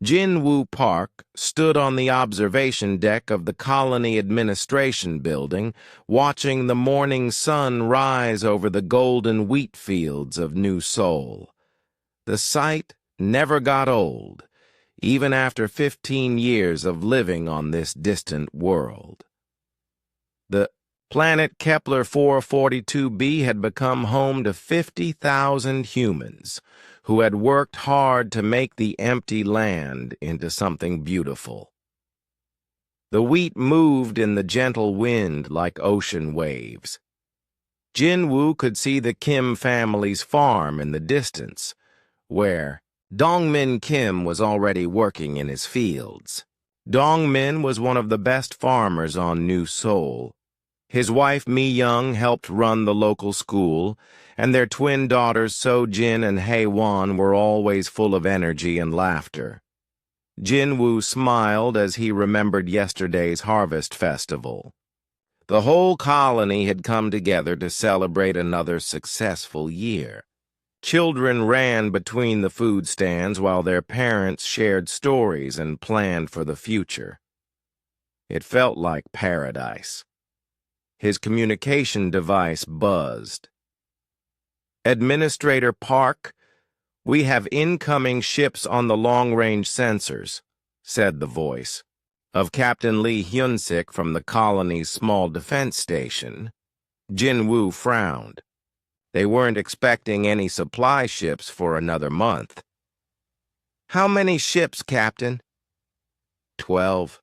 Jin-Woo Park stood on the observation deck of the Colony Administration Building, watching the morning sun rise over the golden wheat fields of New Seoul. The sight never got old, even after 15 years of living on this distant world. The planet Kepler 442b had become home to 50,000 humans, who had worked hard to make the empty land into something beautiful. The wheat moved in the gentle wind like ocean waves. Jin-Woo could see the Kim family's farm in the distance, where Dongmin Kim was already working in his fields. Dongmin was one of the best farmers on New Seoul. His wife Mi-young helped run the local school, and their twin daughters So-jin and Hae-won were always full of energy and laughter. Jin-Woo smiled as he remembered yesterday's harvest festival. The whole colony had come together to celebrate another successful year. Children ran between the food stands while their parents shared stories and planned for the future. It felt like paradise. His communication device buzzed. "Administrator Park, we have incoming ships on the long-range sensors," said the voice of Captain Lee Hyun-sik from the colony's small defense station. Jin-Woo frowned. They weren't expecting any supply ships for another month. "How many ships, Captain?" 12.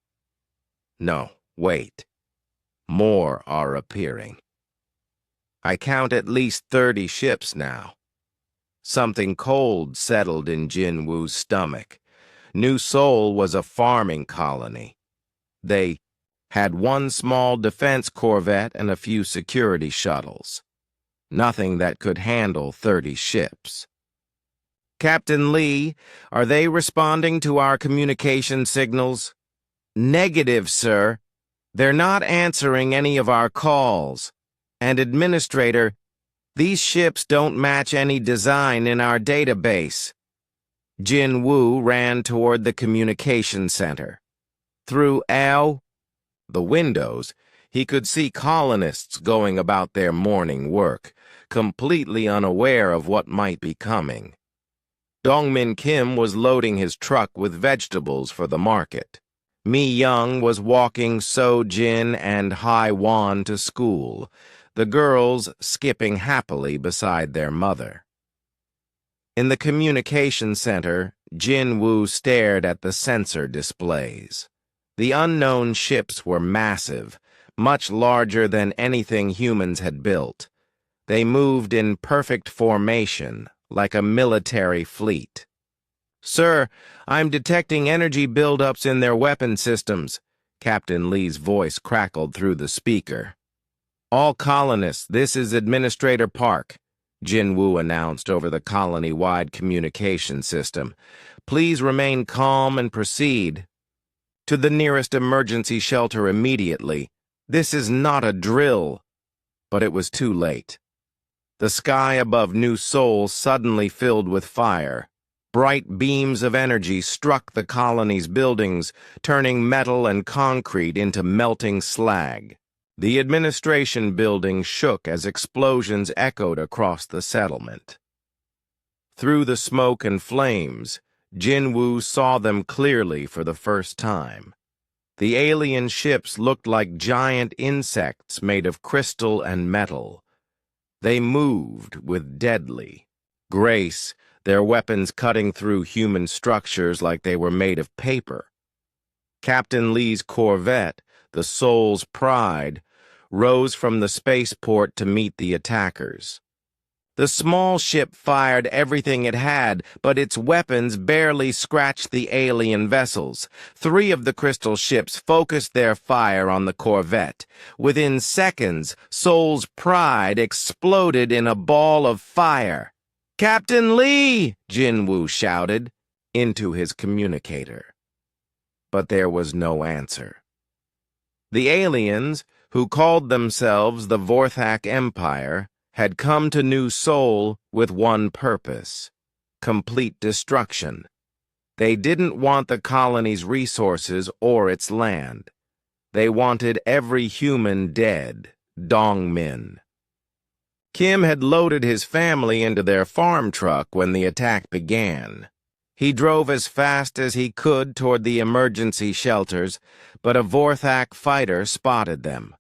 No, wait. More are appearing. I count at least 30 ships now. Something cold settled in Jin-Woo's stomach. New Seoul was a farming colony. They had one small defense corvette and a few security shuttles. Nothing that could handle 30 ships. "Captain Lee, are they responding to our communication signals?" "Negative, sir. They're not answering any of our calls. And Administrator, these ships don't match any design in our database." Jin-Woo ran toward the communication center. Through the windows, he could see colonists going about their morning work, completely unaware of what might be coming. Dongmin Kim was loading his truck with vegetables for the market. Mi-young was walking So-jin and Hae-won to school, the girls skipping happily beside their mother. In the communication center, Jin-Woo stared at the sensor displays. The unknown ships were massive, much larger than anything humans had built. They moved in perfect formation, like a military fleet. "Sir, I'm detecting energy buildups in their weapon systems," Captain Lee's voice crackled through the speaker. "All colonists, this is Administrator Park," Jin-Woo announced over the colony-wide communication system. "Please remain calm and proceed to the nearest emergency shelter immediately. This is not a drill." But it was too late. The sky above New Seoul suddenly filled with fire. Bright beams of energy struck the colony's buildings, turning metal and concrete into melting slag. The administration building shook as explosions echoed across the settlement. Through the smoke and flames, Jin-Woo saw them clearly for the first time. The alien ships looked like giant insects made of crystal and metal. They moved with deadly grace, their weapons cutting through human structures like they were made of paper. Captain Lee's corvette, the Seoul's Pride, rose from the spaceport to meet the attackers. The small ship fired everything it had, but its weapons barely scratched the alien vessels. 3 of the crystal ships focused their fire on the corvette. Within seconds, Seoul's Pride exploded in a ball of fire. "Captain Lee!" Jin-Woo shouted into his communicator. But there was no answer. The aliens, who called themselves the Vorthak Empire, had come to New Seoul with one purpose: complete destruction. They didn't want the colony's resources or its land. They wanted every human dead, Dong Min. Kim had loaded his family into their farm truck when the attack began. He drove as fast as he could toward the emergency shelters, but a Vorthak fighter spotted them.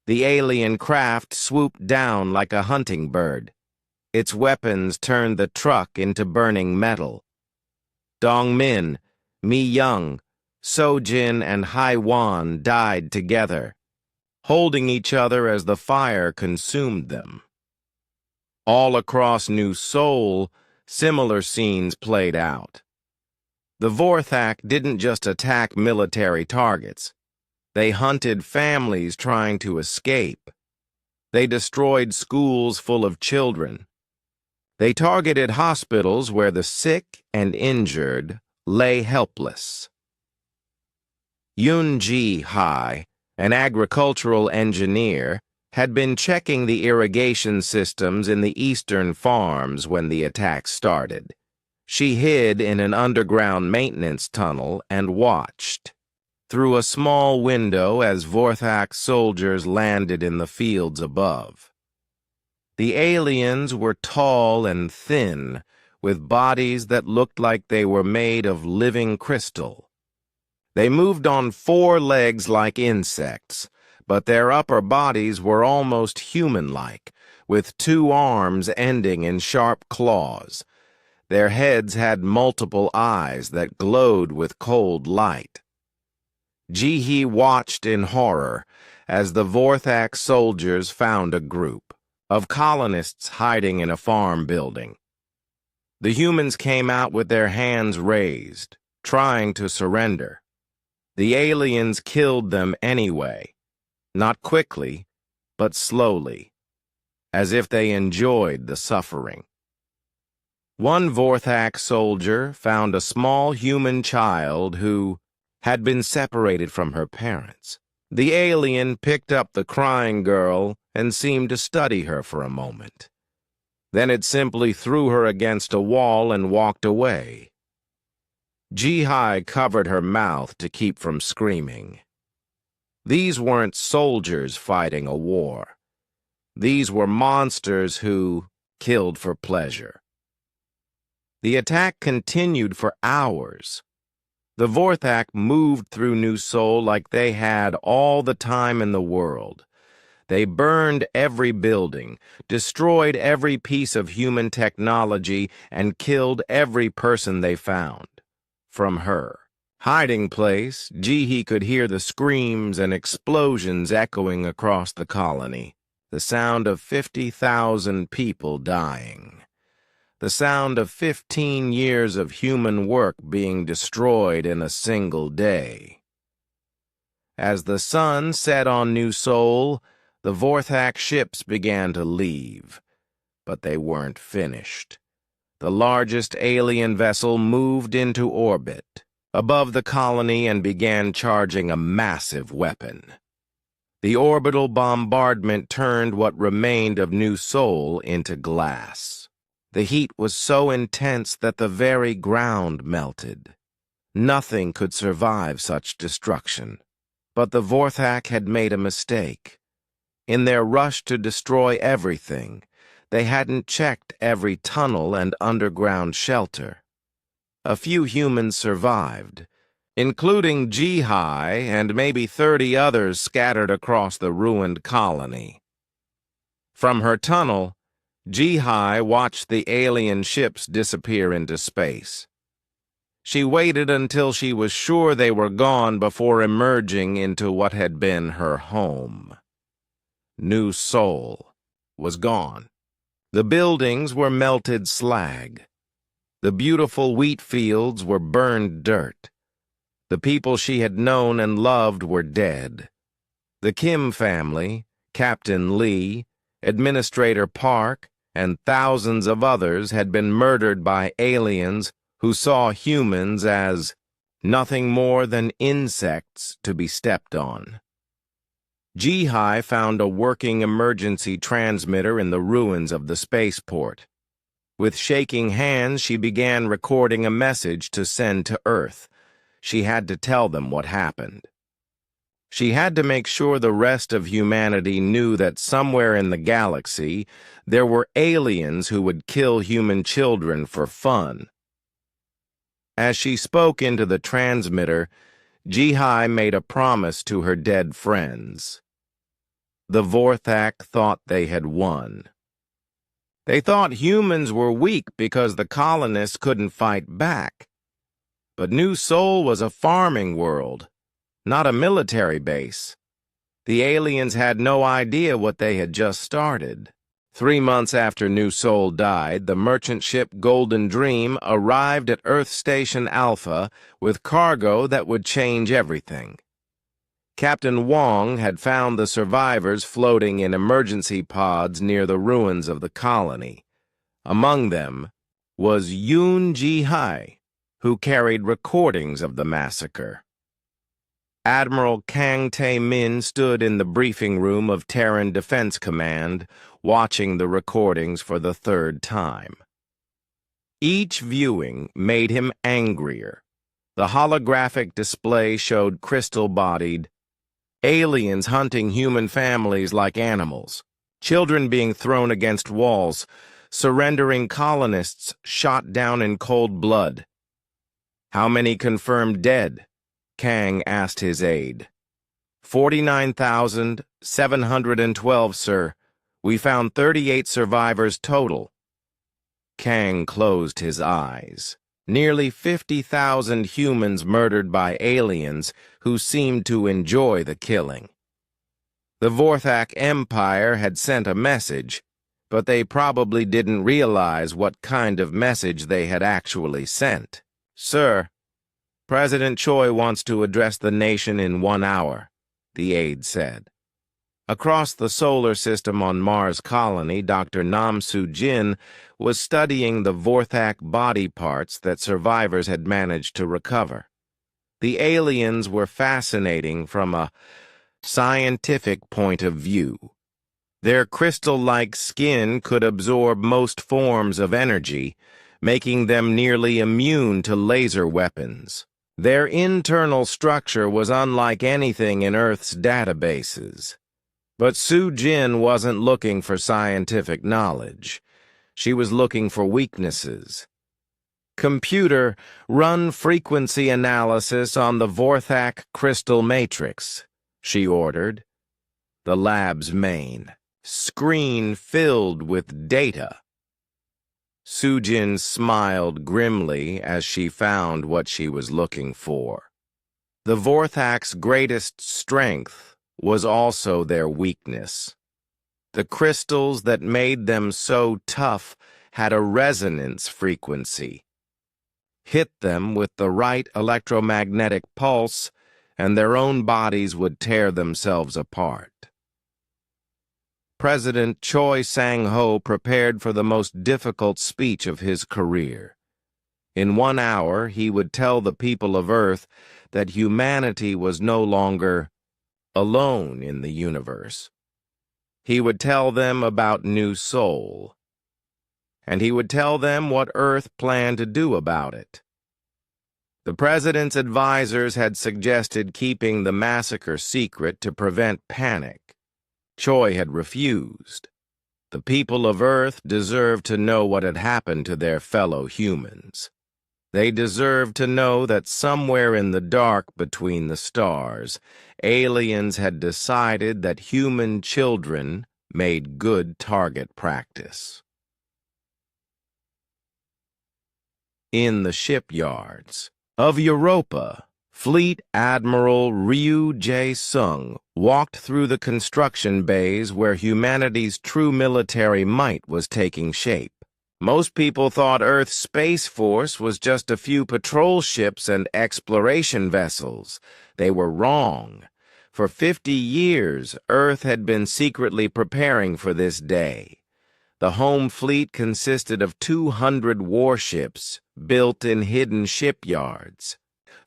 The alien craft swooped down like a hunting bird. Its weapons turned the truck into burning metal. Dong Min, Mi Young, So Jin, and Hai Wan died together, holding each other as the fire consumed them. All across New Seoul, similar scenes played out. The Vorthak didn't just attack military targets. They hunted families trying to escape. They destroyed schools full of children. They targeted hospitals where the sick and injured lay helpless. Yoon Ji-hai, an agricultural engineer, had been checking the irrigation systems in the eastern farms when the attack started. She hid in an underground maintenance tunnel and watched through a small window as Vorthak soldiers landed in the fields above. The aliens were tall and thin, with bodies that looked like they were made of living crystal. They moved on 4 legs like insects, but their upper bodies were almost human-like, with 2 arms ending in sharp claws. Their heads had multiple eyes that glowed with cold light. Ji-hee watched in horror as the Vorthak soldiers found a group of colonists hiding in a farm building. The humans came out with their hands raised, trying to surrender. The aliens killed them anyway, not quickly, but slowly, as if they enjoyed the suffering. One Vorthak soldier found a small human child who had been separated from her parents. The alien picked up the crying girl and seemed to study her for a moment. Then it simply threw her against a wall and walked away. Ji-hai covered her mouth to keep from screaming. These weren't soldiers fighting a war. These were monsters who killed for pleasure. The attack continued for hours. The Vorthak moved through New Seoul like they had all the time in the world. They burned every building, destroyed every piece of human technology, and killed every person they found. From her hiding place, Ji-hee could hear the screams and explosions echoing across the colony, the sound of 50,000 people dying. The sound of 15 years of human work being destroyed in a single day. As the sun set on New Seoul, the Vorthak ships began to leave, but they weren't finished. The largest alien vessel moved into orbit above the colony and began charging a massive weapon. The orbital bombardment turned what remained of New Seoul into glass. The heat was so intense that the very ground melted. Nothing could survive such destruction. But the Vorthak had made a mistake. In their rush to destroy everything, they hadn't checked every tunnel and underground shelter. A few humans survived, including Ji-hai and maybe 30 others scattered across the ruined colony. From her tunnel, Ji-hai watched the alien ships disappear into space. She waited until she was sure they were gone before emerging into what had been her home. New Seoul was gone. The buildings were melted slag. The beautiful wheat fields were burned dirt. The people she had known and loved were dead. The Kim family, Captain Lee, Administrator Park, and thousands of others had been murdered by aliens who saw humans as nothing more than insects to be stepped on. Ji-hai found a working emergency transmitter in the ruins of the spaceport. With shaking hands, she began recording a message to send to Earth. She had to tell them what happened. She had to make sure the rest of humanity knew that somewhere in the galaxy there were aliens who would kill human children for fun. As she spoke into the transmitter, Jihai made a promise to her dead friends. The Vorthak thought they had won. They thought humans were weak because the colonists couldn't fight back. But New Sol was a farming world, not a military base. The aliens had no idea what they had just started. 3 months after New Sol died, the merchant ship Golden Dream arrived at Earth Station Alpha with cargo that would change everything. Captain Wong had found the survivors floating in emergency pods near the ruins of the colony. Among them was Yoon Ji-hai, who carried recordings of the massacre. Admiral Kang Tae-min stood in the briefing room of Terran Defense Command, watching the recordings for the 3rd time. Each viewing made him angrier. The holographic display showed crystal-bodied aliens hunting human families like animals, children being thrown against walls, surrendering colonists shot down in cold blood. "How many confirmed dead?" Kang asked his aide. 49,712, sir. We found 38 survivors total." Kang closed his eyes. Nearly 50,000 humans murdered by aliens who seemed to enjoy the killing. The Vorthak Empire had sent a message, but they probably didn't realize what kind of message they had actually sent. "Sir, President Choi wants to address the nation in 1 hour," the aide said. Across the solar system on Mars Colony, Dr. Nam Soo-jin was studying the Vorthak body parts that survivors had managed to recover. The aliens were fascinating from a scientific point of view. Their crystal-like skin could absorb most forms of energy, making them nearly immune to laser weapons. Their internal structure was unlike anything in Earth's databases. But Soo-jin wasn't looking for scientific knowledge. She was looking for weaknesses. "Computer, run frequency analysis on the Vorthak crystal matrix," she ordered. The lab's main screen filled with data. Soo-jin smiled grimly as she found what she was looking for. The Vorthak's greatest strength was also their weakness. The crystals that made them so tough had a resonance frequency. Hit them with the right electromagnetic pulse, and their own bodies would tear themselves apart. President Choi Sang-ho prepared for the most difficult speech of his career. In 1 hour, he would tell the people of Earth that humanity was no longer alone in the universe. He would tell them about New Sol, and he would tell them what Earth planned to do about it. The president's advisors had suggested keeping the massacre secret to prevent panic. Choi had refused. The people of Earth deserved to know what had happened to their fellow humans. They deserved to know that somewhere in the dark between the stars, aliens had decided that human children made good target practice. In the shipyards of Europa, Fleet Admiral Ryu Jae-sung walked through the construction bays where humanity's true military might was taking shape. Most people thought Earth's Space Force was just a few patrol ships and exploration vessels. They were wrong. For 50 years, Earth had been secretly preparing for this day. The home fleet consisted of 200 warships built in hidden shipyards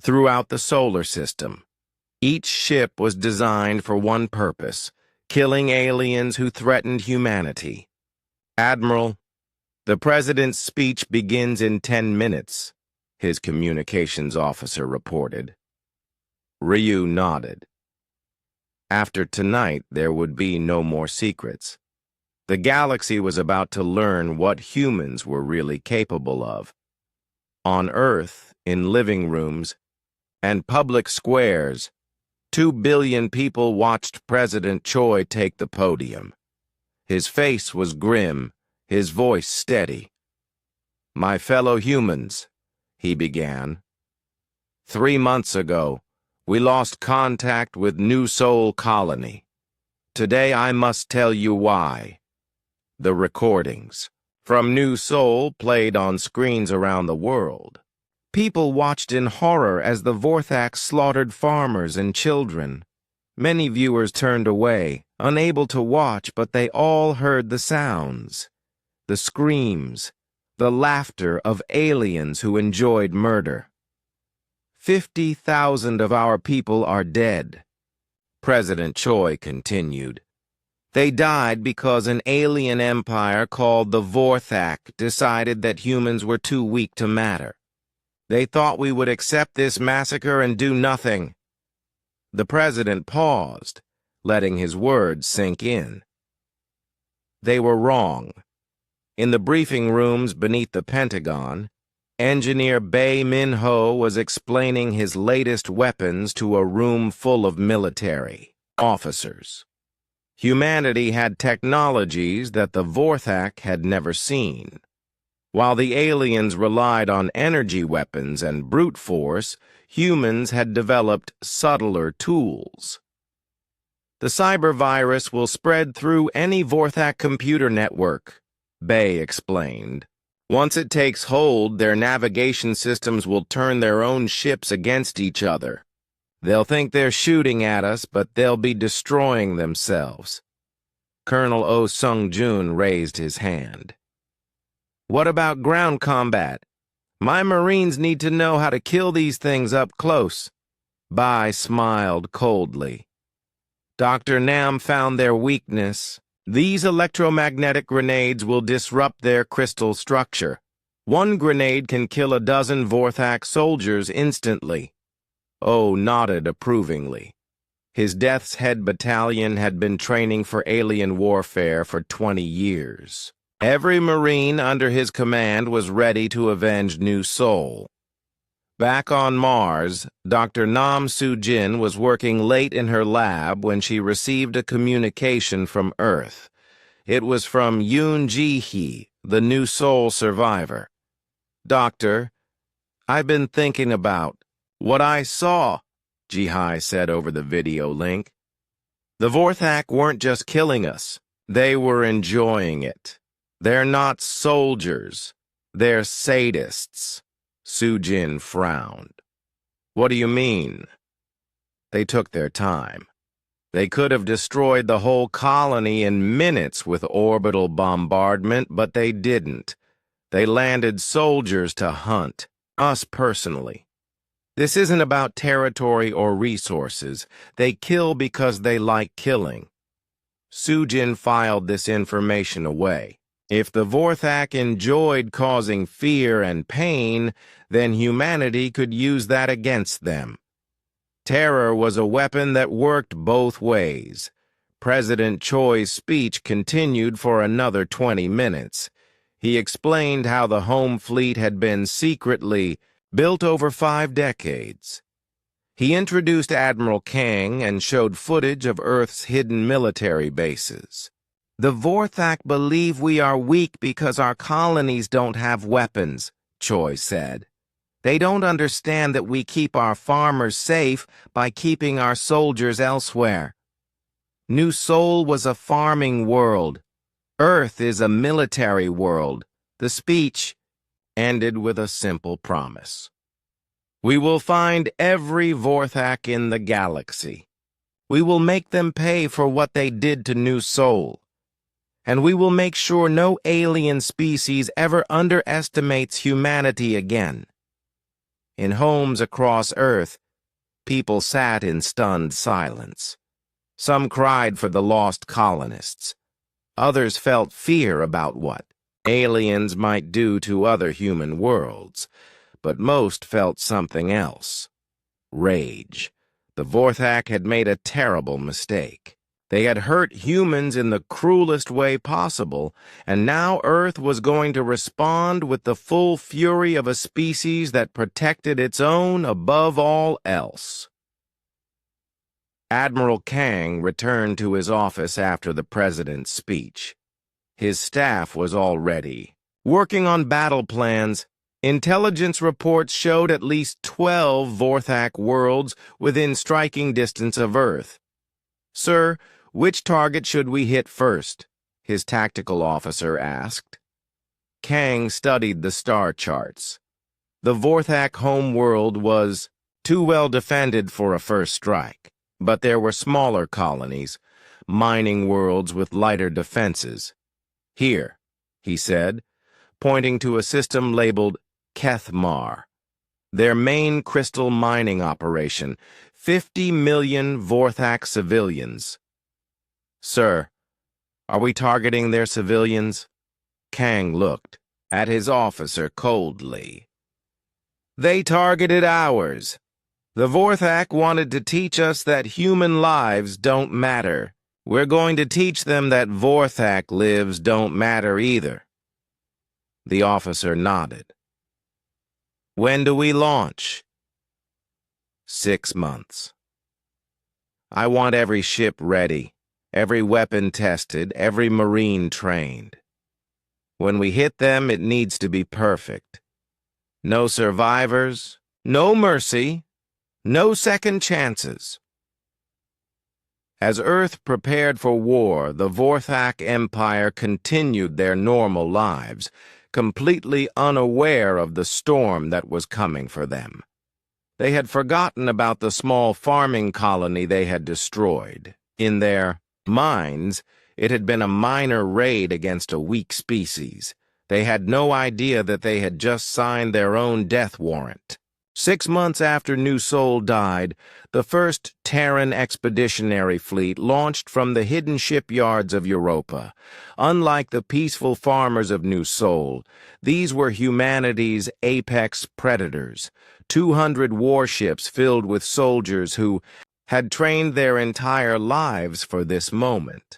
throughout the solar system. Each ship was designed for one purpose: killing aliens who threatened humanity. "Admiral, The president's speech begins in 10 minutes, his communications officer reported. Ryu nodded. After tonight, there would be no more secrets. The galaxy was about to learn what humans were really capable of. On Earth, in living rooms, and public squares, 2 billion people watched President Choi take the podium. His face was grim, his voice steady. "My fellow humans," he began. 3 months ago, we lost contact with New Sol Colony. Today I must tell you why. The recordings from New Sol played on screens around the world. People watched in horror as the Vorthax slaughtered farmers and children. Many viewers turned away, unable to watch, but they all heard the sounds. The screams, the laughter of aliens who enjoyed murder. 50,000 of our people are dead. President Choi continued. They died because an alien empire called the Vorthak decided that humans were too weak to matter. They thought we would accept this massacre and do nothing. The president paused, letting his words sink in. They were wrong. In the briefing rooms beneath the Pentagon, Engineer Bae Min-ho was explaining his latest weapons to a room full of military officers. Humanity had technologies that the Vorthak had never seen. While the aliens relied on energy weapons and brute force, humans had developed subtler tools. The cyber virus will spread through any Vorthak computer network, Bae explained. Once it takes hold, their navigation systems will turn their own ships against each other. They'll think they're shooting at us, but they'll be destroying themselves. Colonel Oh Sung-jun raised his hand. What about ground combat? My Marines need to know how to kill these things up close. Bai smiled coldly. Dr. Nam found their weakness. These electromagnetic grenades will disrupt their crystal structure. One grenade can kill a dozen Vorthak soldiers instantly. Oh nodded approvingly. His Death's Head battalion had been training for alien warfare for 20 years. Every Marine under his command was ready to avenge New Sol. Back on Mars, Dr. Nam Soo-jin was working late in her lab when she received a communication from Earth. It was from Yoon Ji-hee, the New Sol survivor. Doctor, I've been thinking about what I saw, Ji-hee said over the video link. The Vorthak weren't just killing us. They were enjoying it. They're not soldiers. They're sadists. Soo-jin frowned. What do you mean? They took their time. They could have destroyed the whole colony in minutes with orbital bombardment, but they didn't. They landed soldiers to hunt, us personally. This isn't about territory or resources. They kill because they like killing. Soo-jin filed this information away. If the Vorthak enjoyed causing fear and pain, then humanity could use that against them. Terror was a weapon that worked both ways. President Choi's speech continued for another 20 minutes. He explained how the home fleet had been secretly built over 5 decades. He introduced Admiral Kang and showed footage of Earth's hidden military bases. The Vorthak believe we are weak because our colonies don't have weapons, Choi said. They don't understand that we keep our farmers safe by keeping our soldiers elsewhere. New Sol was a farming world. Earth is a military world. The speech ended with a simple promise. We will find every Vorthak in the galaxy. We will make them pay for what they did to New Sol. And we will make sure no alien species ever underestimates humanity again. In homes across Earth, people sat in stunned silence. Some cried for the lost colonists. Others felt fear about what aliens might do to other human worlds, but most felt something else. Rage. The Vorthak had made a terrible mistake. They had hurt humans in the cruelest way possible, and now Earth was going to respond with the full fury of a species that protected its own above all else. Admiral Kang returned to his office after the president's speech. His staff was all ready, working on battle plans. Intelligence reports showed at least 12 Vorthak worlds within striking distance of Earth. "Sir, which target should we hit first?" his tactical officer asked. Kang studied the star charts. The Vorthak home world was too well defended for a first strike, but there were smaller colonies, mining worlds with lighter defenses. "Here," he said, pointing to a system labeled Kethmar, their main crystal mining operation, 50 million Vorthak civilians. "Sir, are we targeting their civilians?" Kang looked at his officer coldly. "They targeted ours. The Vorthak wanted to teach us that human lives don't matter. We're going to teach them that Vorthak lives don't matter either." The officer nodded. "When do we launch?" 6 months. "I want every ship ready, every weapon tested, every Marine trained. When we hit them, it needs to be perfect. No survivors, no mercy, no second chances." As Earth prepared for war, the Vorthak Empire continued their normal lives, completely unaware of the storm that was coming for them. They had forgotten about the small farming colony they had destroyed. In their minds, it had been a minor raid against a weak species. They had no idea that they had just signed their own death warrant. 6 months after New Sol died, the first Terran expeditionary fleet launched from the hidden shipyards of Europa. Unlike the peaceful farmers of New Sol, these were humanity's apex predators, 200 warships filled with soldiers who had trained their entire lives for this moment.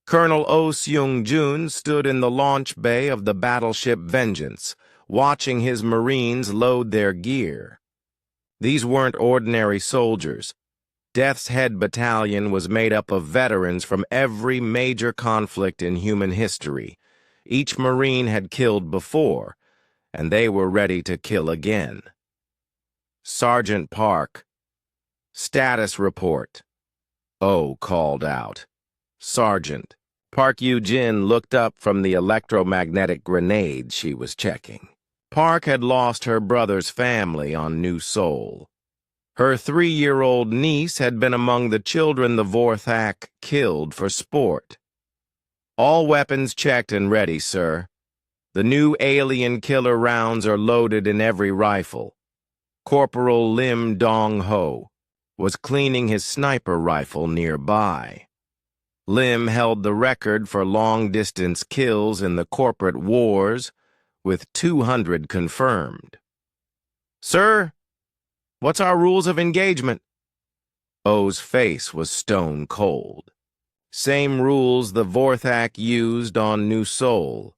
Colonel Oh Seung-jun stood in the launch bay of the battleship Vengeance, watching his Marines load their gear. These weren't ordinary soldiers. Death's Head Battalion was made up of veterans from every major conflict in human history. Each Marine had killed before, and they were ready to kill again. "Sergeant Park, status report," Oh called out. "Sergeant." Park Yoo-jin looked up from the electromagnetic grenade she was checking. Park had lost her brother's family on New Sol. Her 3-year-old niece had been among the children the Vorthak killed for sport. "All weapons checked and ready, sir. The new alien killer rounds are loaded in every rifle." Corporal Lim Dong-ho was cleaning his sniper rifle nearby. Lim held the record for long-distance kills in the corporate wars, with 200 confirmed. "Sir, what's our rules of engagement?" O's face was stone cold. "Same rules the Vorthak used on New Sol.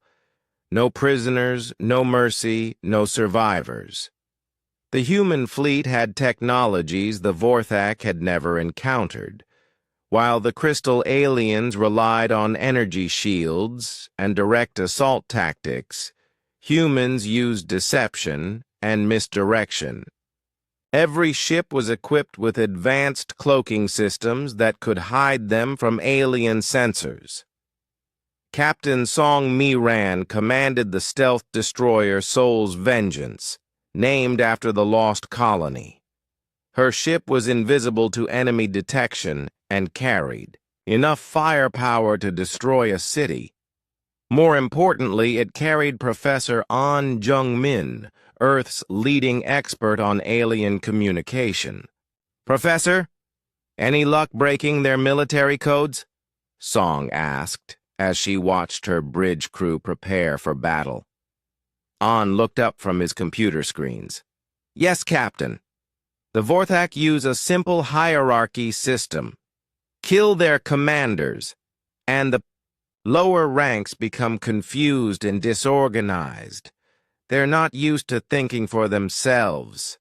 No prisoners, no mercy, no survivors." The human fleet had technologies the Vorthak had never encountered. While the crystal aliens relied on energy shields and direct assault tactics, humans used deception and misdirection. Every ship was equipped with advanced cloaking systems that could hide them from alien sensors. Captain Song Mi-ran commanded the stealth destroyer Sol's Vengeance, named after the lost colony. Her ship was invisible to enemy detection and carried enough firepower to destroy a city. More importantly, it carried Professor An Jung-min, Earth's leading expert on alien communication. "Professor, any luck breaking their military codes?" Song asked, as she watched her bridge crew prepare for battle. An looked up from his computer screens. Yes, Captain. The Vorthak use a simple hierarchy system. Kill their commanders, and the lower ranks become confused and disorganized. They're not used to thinking for themselves.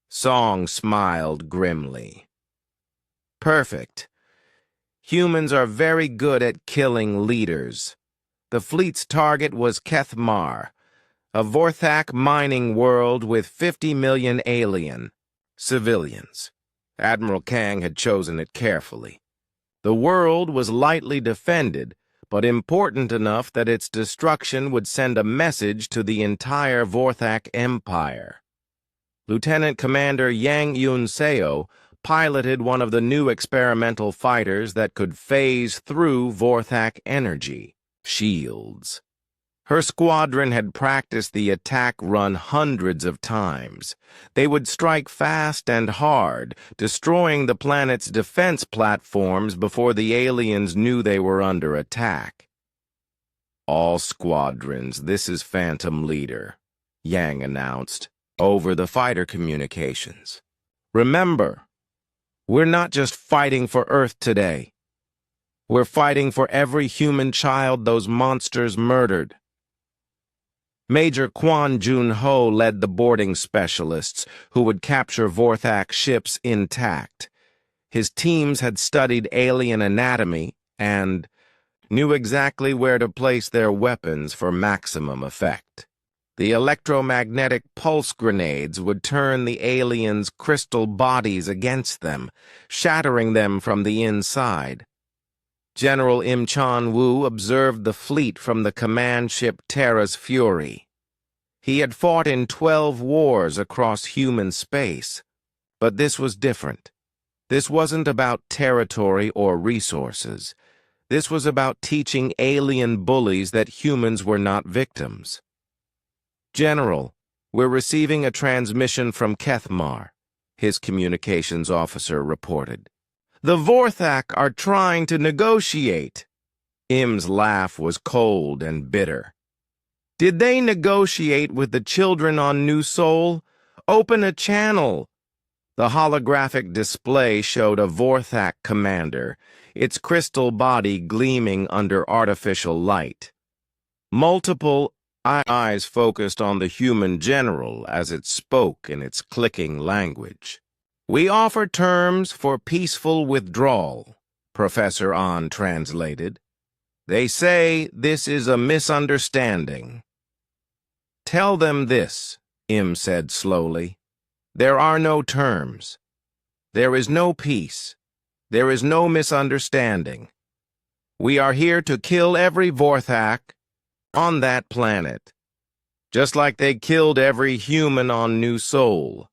Song smiled grimly. Perfect. Humans are very good at killing leaders. The fleet's target was Kethmar, a Vorthak mining world with 50 million alien civilians. Admiral Kang had chosen it carefully. The world was lightly defended, but important enough that its destruction would send a message to the entire Vorthak Empire. Lieutenant Commander Yang Yun-seo piloted one of the new experimental fighters that could phase through Vorthak energy shields. Her squadron had practiced the attack run hundreds of times. They would strike fast and hard, destroying the planet's defense platforms before the aliens knew they were under attack. All squadrons, this is Phantom Leader, Yang announced, over the fighter communications. Remember, we're not just fighting for Earth today. We're fighting for every human child those monsters murdered. Major Kwon Jun-ho led the boarding specialists who would capture Vorthak ships intact. His teams had studied alien anatomy and knew exactly where to place their weapons for maximum effect. The electromagnetic pulse grenades would turn the aliens' crystal bodies against them, shattering them from the inside. General Im Chan-woo observed the fleet from the command ship Terra's Fury. He had fought in 12 wars across human space, but this was different. This wasn't about territory or resources. This was about teaching alien bullies that humans were not victims. General, we're receiving a transmission from Kethmar, his communications officer reported. The Vorthak are trying to negotiate. Im's laugh was cold and bitter. Did they negotiate with the children on New Sol? Open a channel. The holographic display showed a Vorthak commander, its crystal body gleaming under artificial light. Multiple eyes focused on the human general as it spoke in its clicking language. We offer terms for peaceful withdrawal, Professor An translated. They say this is a misunderstanding. Tell them this, Im said slowly. There are no terms. There is no peace. There is no misunderstanding. We are here to kill every Vorthak on that planet, just like they killed every human on New Sol.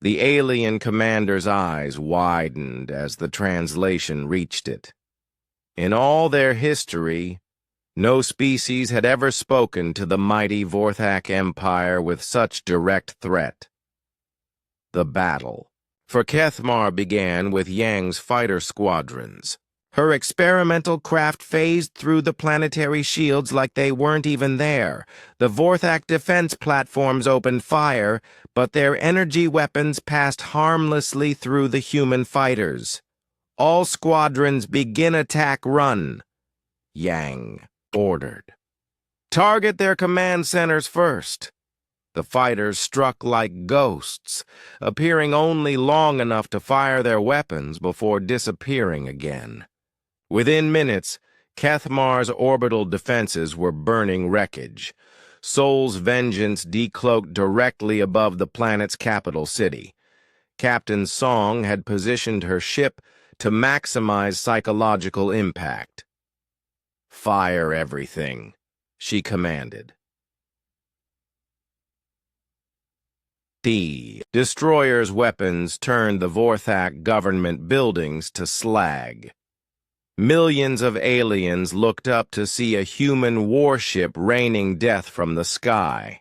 The alien commander's eyes widened as the translation reached it. In all their history, no species had ever spoken to the mighty Vorthak Empire with such direct threat. The battle for Kethmar began with Yang's fighter squadrons. Her experimental craft phased through the planetary shields like they weren't even there. The Vorthak defense platforms opened fire, but their energy weapons passed harmlessly through the human fighters. All squadrons begin attack run, Yang ordered. Target their command centers first. The fighters struck like ghosts, appearing only long enough to fire their weapons before disappearing again. Within minutes, Kethmar's orbital defenses were burning wreckage. Sol's vengeance decloaked directly above the planet's capital city. Captain Song had positioned her ship to maximize psychological impact. Fire everything, she commanded. The destroyer's weapons turned the Vorthak government buildings to slag. Millions of aliens looked up to see a human warship raining death from the sky.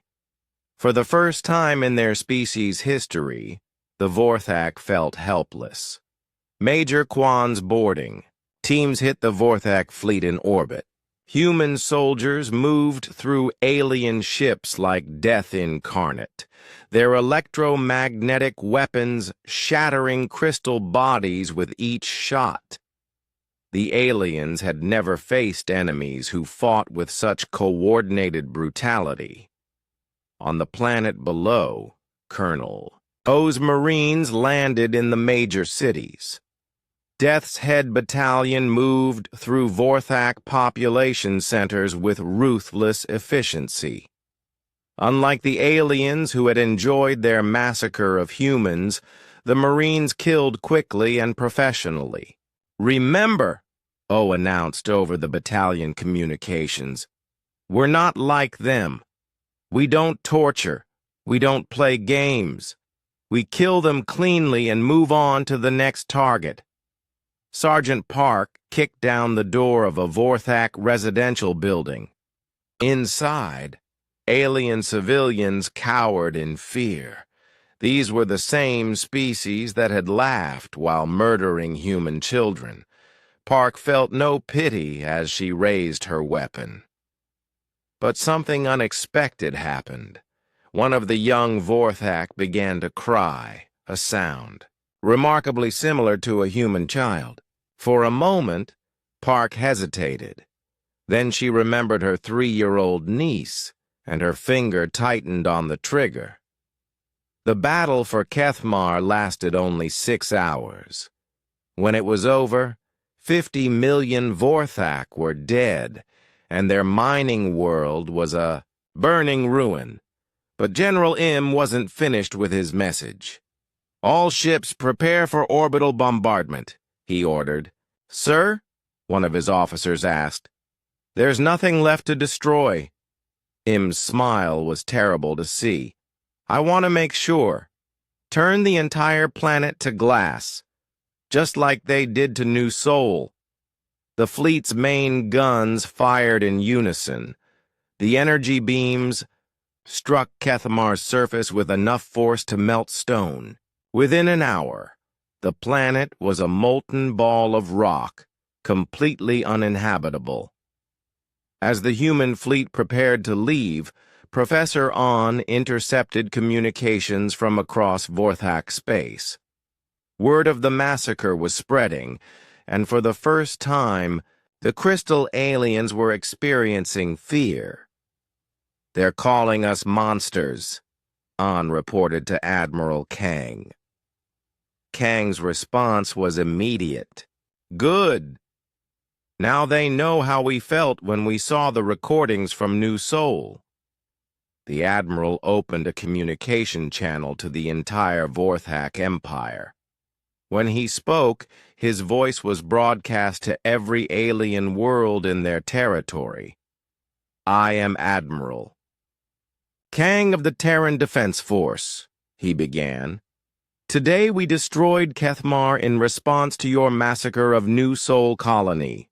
For the first time in their species' history, the Vorthak felt helpless. Major Kwon's boarding Teams hit the Vorthak fleet in orbit. Human soldiers moved through alien ships like death incarnate, their electromagnetic weapons shattering crystal bodies with each shot. The aliens had never faced enemies who fought with such coordinated brutality. On the planet below, Colonel O's Marines landed in the major cities. Death's Head Battalion moved through Vorthak population centers with ruthless efficiency. Unlike the aliens who had enjoyed their massacre of humans, the Marines killed quickly and professionally. "Remember," O announced over the battalion communications, "we're not like them. We don't torture. We don't play games. We kill them cleanly and move on to the next target." Sergeant Park kicked down the door of a Vorthak residential building. Inside, alien civilians cowered in fear. These were the same species that had laughed while murdering human children. Park felt no pity as she raised her weapon. But something unexpected happened. One of the young Vorthak began to cry, a sound remarkably similar to a human child. For a moment, Park hesitated. Then she remembered her 3-year-old niece, and her finger tightened on the trigger. The battle for Kethmar lasted only 6 hours. When it was over, 50 million Vorthak were dead, and their mining world was a burning ruin. But General Im wasn't finished with his message. "All ships prepare for orbital bombardment," he ordered. "Sir?" one of his officers asked. "There's nothing left to destroy." Im's smile was terrible to see. "I want to make sure. Turn the entire planet to glass, just like they did to New Sol." The fleet's main guns fired in unison. The energy beams struck Kethmar's surface with enough force to melt stone. Within an hour, the planet was a molten ball of rock, completely uninhabitable. As the human fleet prepared to leave, Professor On intercepted communications from across Vorthak space. Word of the massacre was spreading, and for the first time, the crystal aliens were experiencing fear. "They're calling us monsters," On reported to Admiral Kang. Kang's response was immediate. "Good. Now they know how we felt when we saw the recordings from New Sol." The Admiral opened a communication channel to the entire Vorthak Empire. When he spoke, his voice was broadcast to every alien world in their territory. "I am Admiral Kang of the Terran Defense Force," he began. "Today we destroyed Kethmar in response to your massacre of New Sol Colony.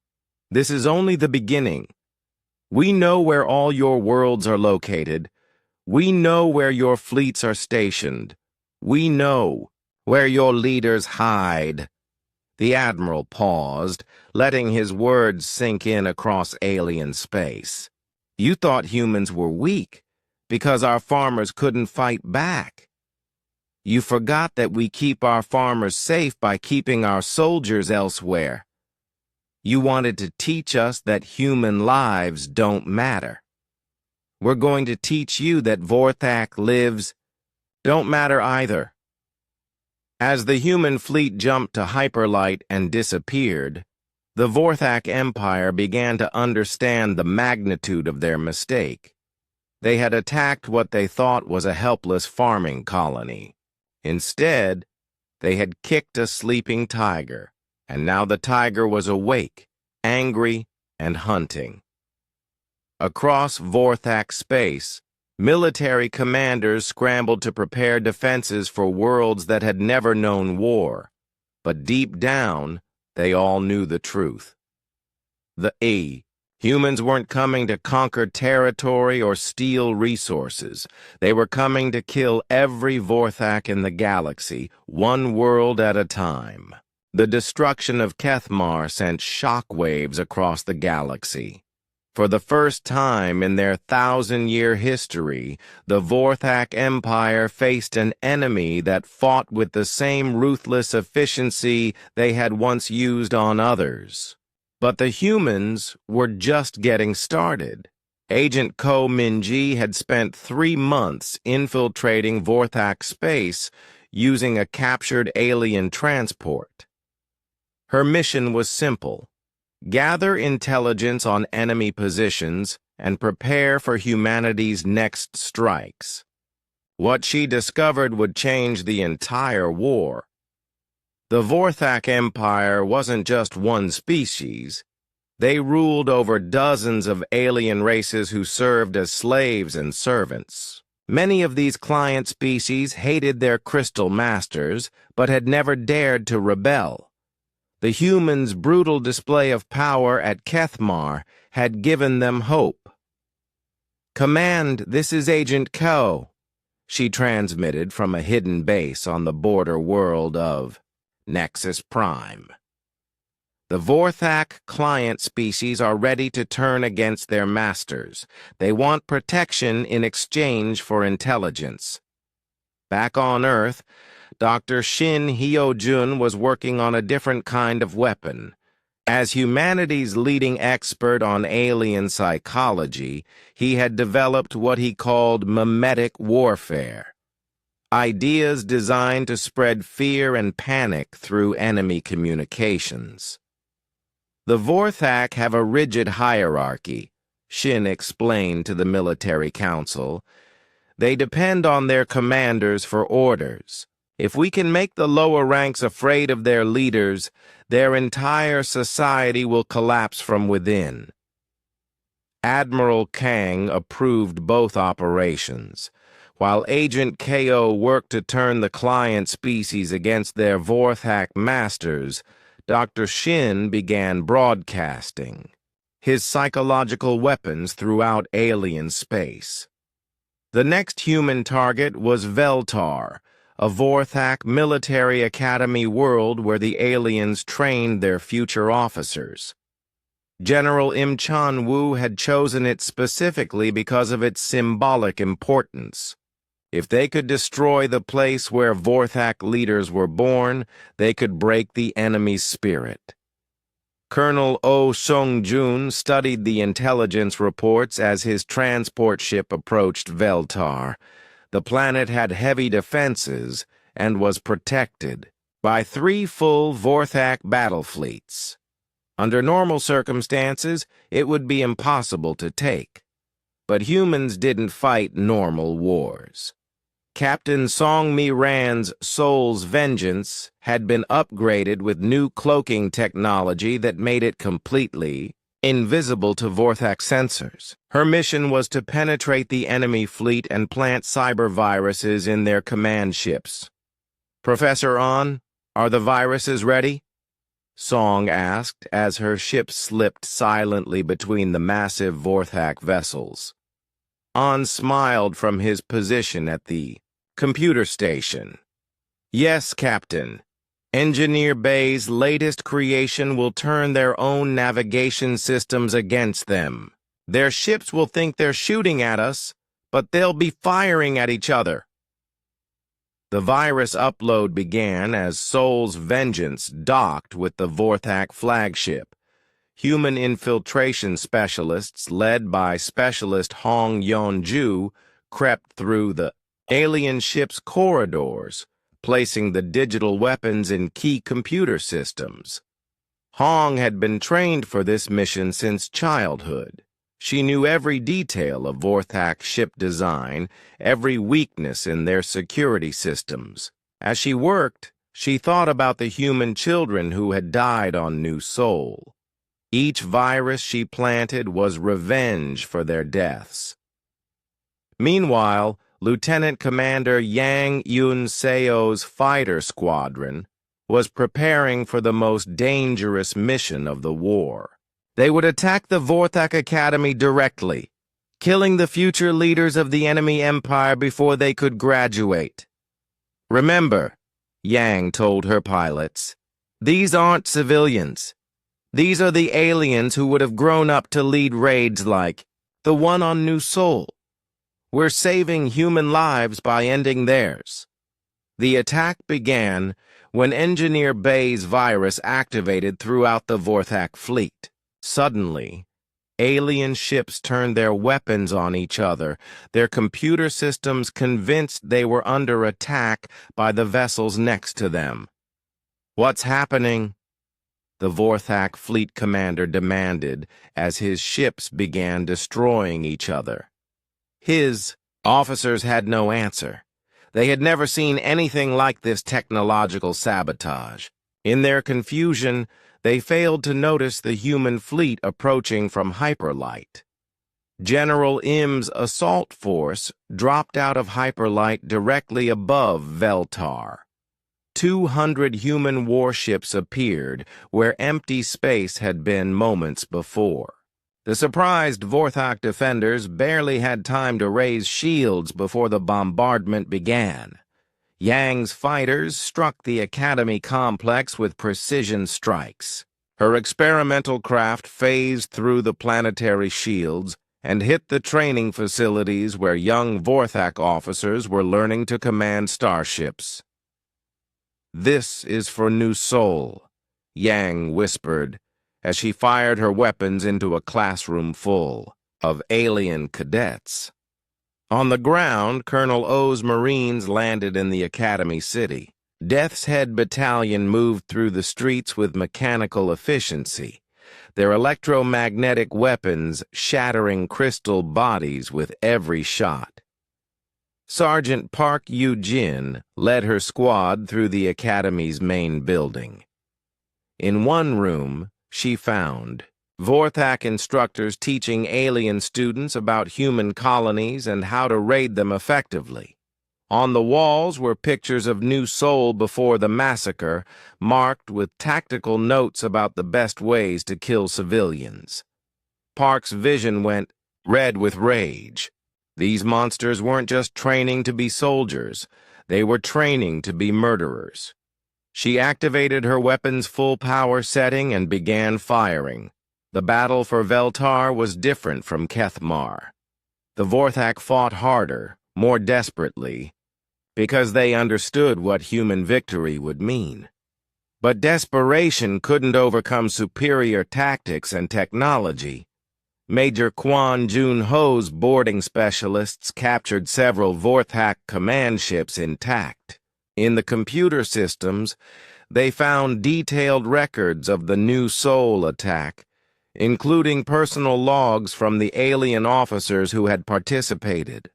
This is only the beginning. We know where all your worlds are located. We know where your fleets are stationed. We know where your leaders hide." The Admiral paused, letting his words sink in across alien space. "You thought humans were weak because our farmers couldn't fight back. You forgot that we keep our farmers safe by keeping our soldiers elsewhere. You wanted to teach us that human lives don't matter. We're going to teach you that Vorthak lives don't matter either." As the human fleet jumped to hyperlight and disappeared, the Vorthak Empire began to understand the magnitude of their mistake. They had attacked what they thought was a helpless farming colony. Instead, they had kicked a sleeping tiger, and now the tiger was awake, angry, and hunting. Across Vorthak space, military commanders scrambled to prepare defenses for worlds that had never known war, but deep down, they all knew the truth. Humans weren't coming to conquer territory or steal resources. They were coming to kill every Vorthak in the galaxy, one world at a time. The destruction of Kethmar sent shockwaves across the galaxy. For the first time in their 1,000-year history, the Vorthak Empire faced an enemy that fought with the same ruthless efficiency they had once used on others. But the humans were just getting started. Agent Ko Minji had spent 3 months infiltrating Vorthak space using a captured alien transport. Her mission was simple: gather intelligence on enemy positions and prepare for humanity's next strikes. What she discovered would change the entire war. The Vorthak Empire wasn't just one species. They ruled over dozens of alien races who served as slaves and servants. Many of these client species hated their crystal masters, but had never dared to rebel. The humans' brutal display of power at Kethmar had given them hope. "Command, this is Agent Ko," she transmitted from a hidden base on the border world of Nexus Prime. "The Vorthak client species are ready to turn against their masters. They want protection in exchange for intelligence." Back on Earth, Dr. Shin Hyojun was working on a different kind of weapon. As humanity's leading expert on alien psychology, he had developed what he called mimetic warfare. Ideas designed to spread fear and panic through enemy communications. "The Vorthak have a rigid hierarchy," Shin explained to the military council. "They depend on their commanders for orders. If we can make the lower ranks afraid of their leaders, their entire society will collapse from within." Admiral Kang approved both operations. While Agent KO worked to turn the client species against their Vorthak masters, Dr. Shin began broadcasting his psychological weapons throughout alien space. The next human target was Veltar, a Vorthak military academy world where the aliens trained their future officers. General Im Chan-woo had chosen it specifically because of its symbolic importance. If they could destroy the place where Vorthak leaders were born, they could break the enemy's spirit. Colonel Oh Sung-jun studied the intelligence reports as his transport ship approached Veltar. The planet had heavy defenses and was protected by 3 full Vorthak battle fleets. Under normal circumstances, it would be impossible to take. But humans didn't fight normal wars. Captain Song Mi-ran's Soul's Vengeance had been upgraded with new cloaking technology that made it completely invisible to Vorthak sensors. Her mission was to penetrate the enemy fleet and plant cyber viruses in their command ships. "Professor An, are the viruses ready?" Song asked as her ship slipped silently between the massive Vorthak vessels. An smiled from his position at the computer station. "Yes, Captain. Engineer Bay's latest creation will turn their own navigation systems against them. Their ships will think they're shooting at us, but they'll be firing at each other." The virus upload began as Soul's Vengeance docked with the Vorthak flagship. Human infiltration specialists, led by Specialist Hong Yeon-ju, crept through the alien ship's corridors, placing the digital weapons in key computer systems. Hong had been trained for this mission since childhood. She knew every detail of Vorthak ship design, every weakness in their security systems. As she worked, she thought about the human children who had died on New Seoul. Each virus she planted was revenge for their deaths. Meanwhile, Lieutenant Commander Yang Yun-seo's fighter squadron was preparing for the most dangerous mission of the war. They would attack the Vorthak Academy directly, killing the future leaders of the enemy empire before they could graduate. "Remember," Yang told her pilots, These aren't civilians. These are the aliens who would have grown up to lead raids like the one on New Sol. We're saving human lives by ending theirs. The attack began when Engineer Bay's virus activated throughout the Vorthak fleet. Suddenly, alien ships turned their weapons on each other, their computer systems convinced they were under attack by the vessels next to them. "What's happening?" the Vorthak fleet commander demanded as his ships began destroying each other. His officers had no answer. They had never seen anything like this technological sabotage. In their confusion, they failed to notice the human fleet approaching from hyperlight. General Im's assault force dropped out of hyperlight directly above Veltar. 200 human warships appeared where empty space had been moments before. The surprised Vorthak defenders barely had time to raise shields before the bombardment began. Yang's fighters struck the Academy complex with precision strikes. Her experimental craft phased through the planetary shields and hit the training facilities where young Vorthak officers were learning to command starships. "This is for New Sol," Yang whispered, as she fired her weapons into a classroom full of alien cadets. On the ground, Colonel O's Marines landed in the Academy City. Death's Head Battalion moved through the streets with mechanical efficiency, their electromagnetic weapons shattering crystal bodies with every shot. Sergeant Park Yu-jin led her squad through the Academy's main building. In one room, she found Vorthak instructors teaching alien students about human colonies and how to raid them effectively. On the walls were pictures of New Sol before the massacre, marked with tactical notes about the best ways to kill civilians. Park's vision went red with rage. These monsters weren't just training to be soldiers, they were training to be murderers. She activated her weapon's full power setting and began firing. The battle for Veltar was different from Kethmar. The Vorthak fought harder, more desperately, because they understood what human victory would mean. But desperation couldn't overcome superior tactics and technology. Major Kwon Jun-ho's boarding specialists captured several Vorthak command ships intact. In the computer systems, they found detailed records of the New Sol attack, including personal logs from the alien officers who had participated.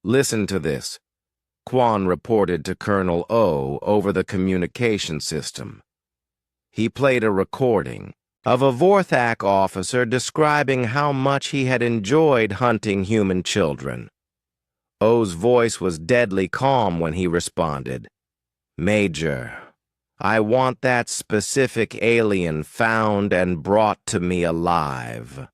"Listen to this," Kwon reported to Colonel O over the communication system. He played a recording of a Vorthak officer describing how much he had enjoyed hunting human children. O's voice was deadly calm when he responded, "Major, I want that specific alien found and brought to me alive."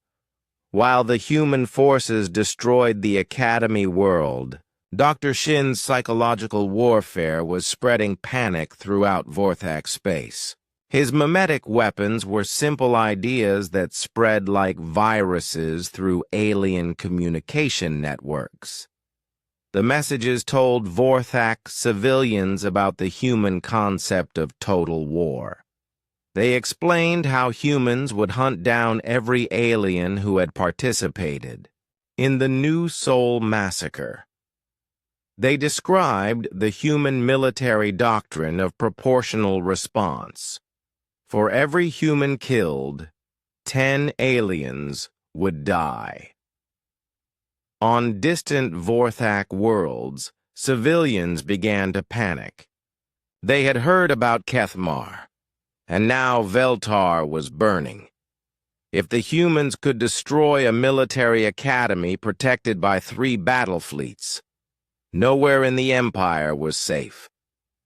While the human forces destroyed the Academy world, Dr. Shin's psychological warfare was spreading panic throughout Vorthak space. His mimetic weapons were simple ideas that spread like viruses through alien communication networks. The messages told Vorthak civilians about the human concept of total war. They explained how humans would hunt down every alien who had participated in the New Sol massacre. They described the human military doctrine of proportional response. For every human killed, 10 aliens would die. On distant Vorthak worlds, civilians began to panic. They had heard about Kethmar, and now Veltar was burning. If the humans could destroy a military academy protected by 3 battle fleets, nowhere in the Empire was safe.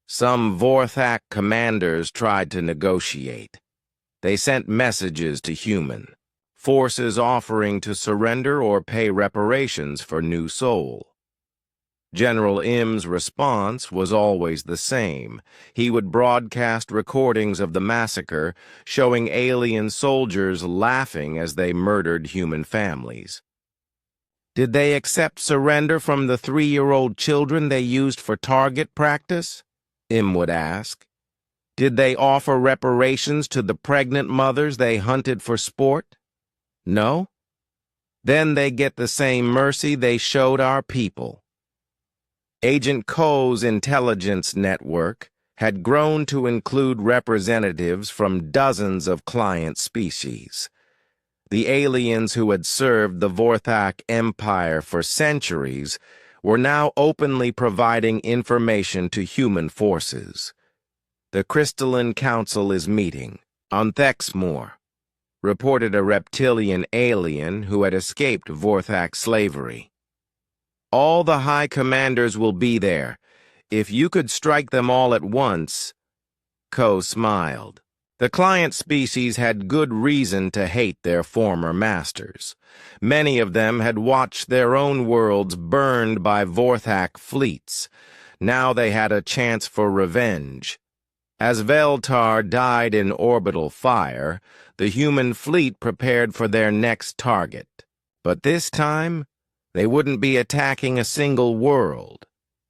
Some Vorthak commanders tried to negotiate. They sent messages to human forces offering to surrender or pay reparations for New Sol. General Im's response was always the same. He would broadcast recordings of the massacre, showing alien soldiers laughing as they murdered human families. Did they accept surrender from the 3-year-old children they used for target practice? Im would ask. Did they offer reparations to the pregnant mothers they hunted for sport? No? Then they get the same mercy they showed our people. Agent Ko's intelligence network had grown to include representatives from dozens of client species. The aliens who had served the Vorthak Empire for centuries were now openly providing information to human forces. The Crystalline Council is meeting on Thexmoor, reported a reptilian alien who had escaped Vorthak slavery. All the high commanders will be there. If you could strike them all at once. Ko smiled. The client species had good reason to hate their former masters. Many of them had watched their own worlds burned by Vorthak fleets. Now they had a chance for revenge. As Veltar died in orbital fire, the human fleet prepared for their next target. But this time, they wouldn't be attacking a single world.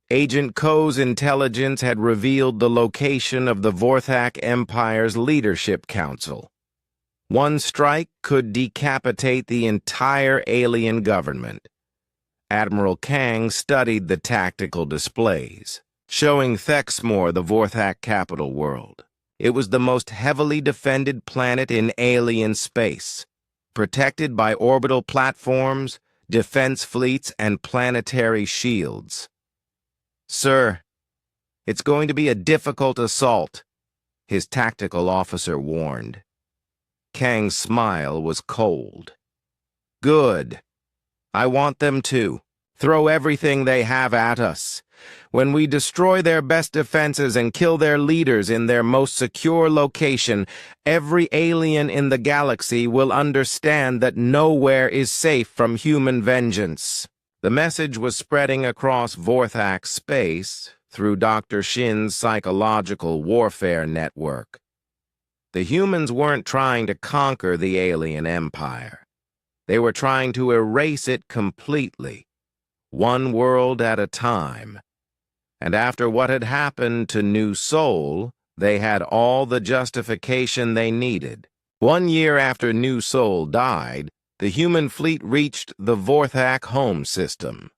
Agent Ko's intelligence had revealed the location of the Vorthak Empire's Leadership Council. One strike could decapitate the entire alien government. Admiral Kang studied the tactical displays, showing Thexmoor the Vorthak capital world. It was the most heavily defended planet in alien space, protected by orbital platforms, defense fleets, and planetary shields. Sir, it's going to be a difficult assault, his tactical officer warned. Kang's smile was cold. Good. I want them to. Throw everything they have at us. When we destroy their best defenses and kill their leaders in their most secure location, every alien in the galaxy will understand that nowhere is safe from human vengeance. The message was spreading across Vorthak space through Dr. Shin's psychological warfare network. The humans weren't trying to conquer the alien empire. They were trying to erase it completely, one world at a time. And after what had happened to New Sol, they had all the justification they needed. 1 year after New Sol died, the human fleet reached the Vorthak home system.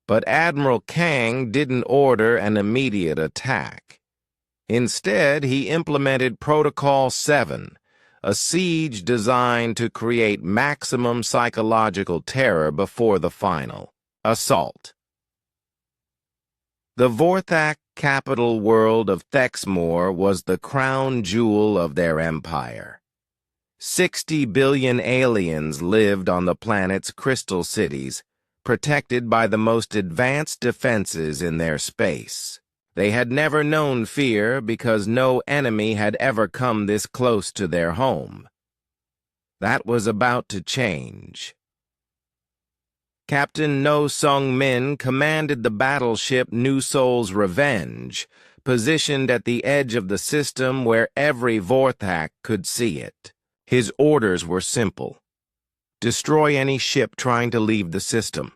But Admiral Kang didn't order an immediate attack. Instead, he implemented Protocol 7, a siege designed to create maximum psychological terror before the final assault. The Vorthak capital world of Thexmoor was the crown jewel of their empire. 60 billion aliens lived on the planet's crystal cities, protected by the most advanced defenses in their space. They had never known fear because no enemy had ever come this close to their home. That was about to change. Captain No Sung Min commanded the battleship New Sol's Revenge, positioned at the edge of the system where every Vorthak could see it. His orders were simple. Destroy any ship trying to leave the system.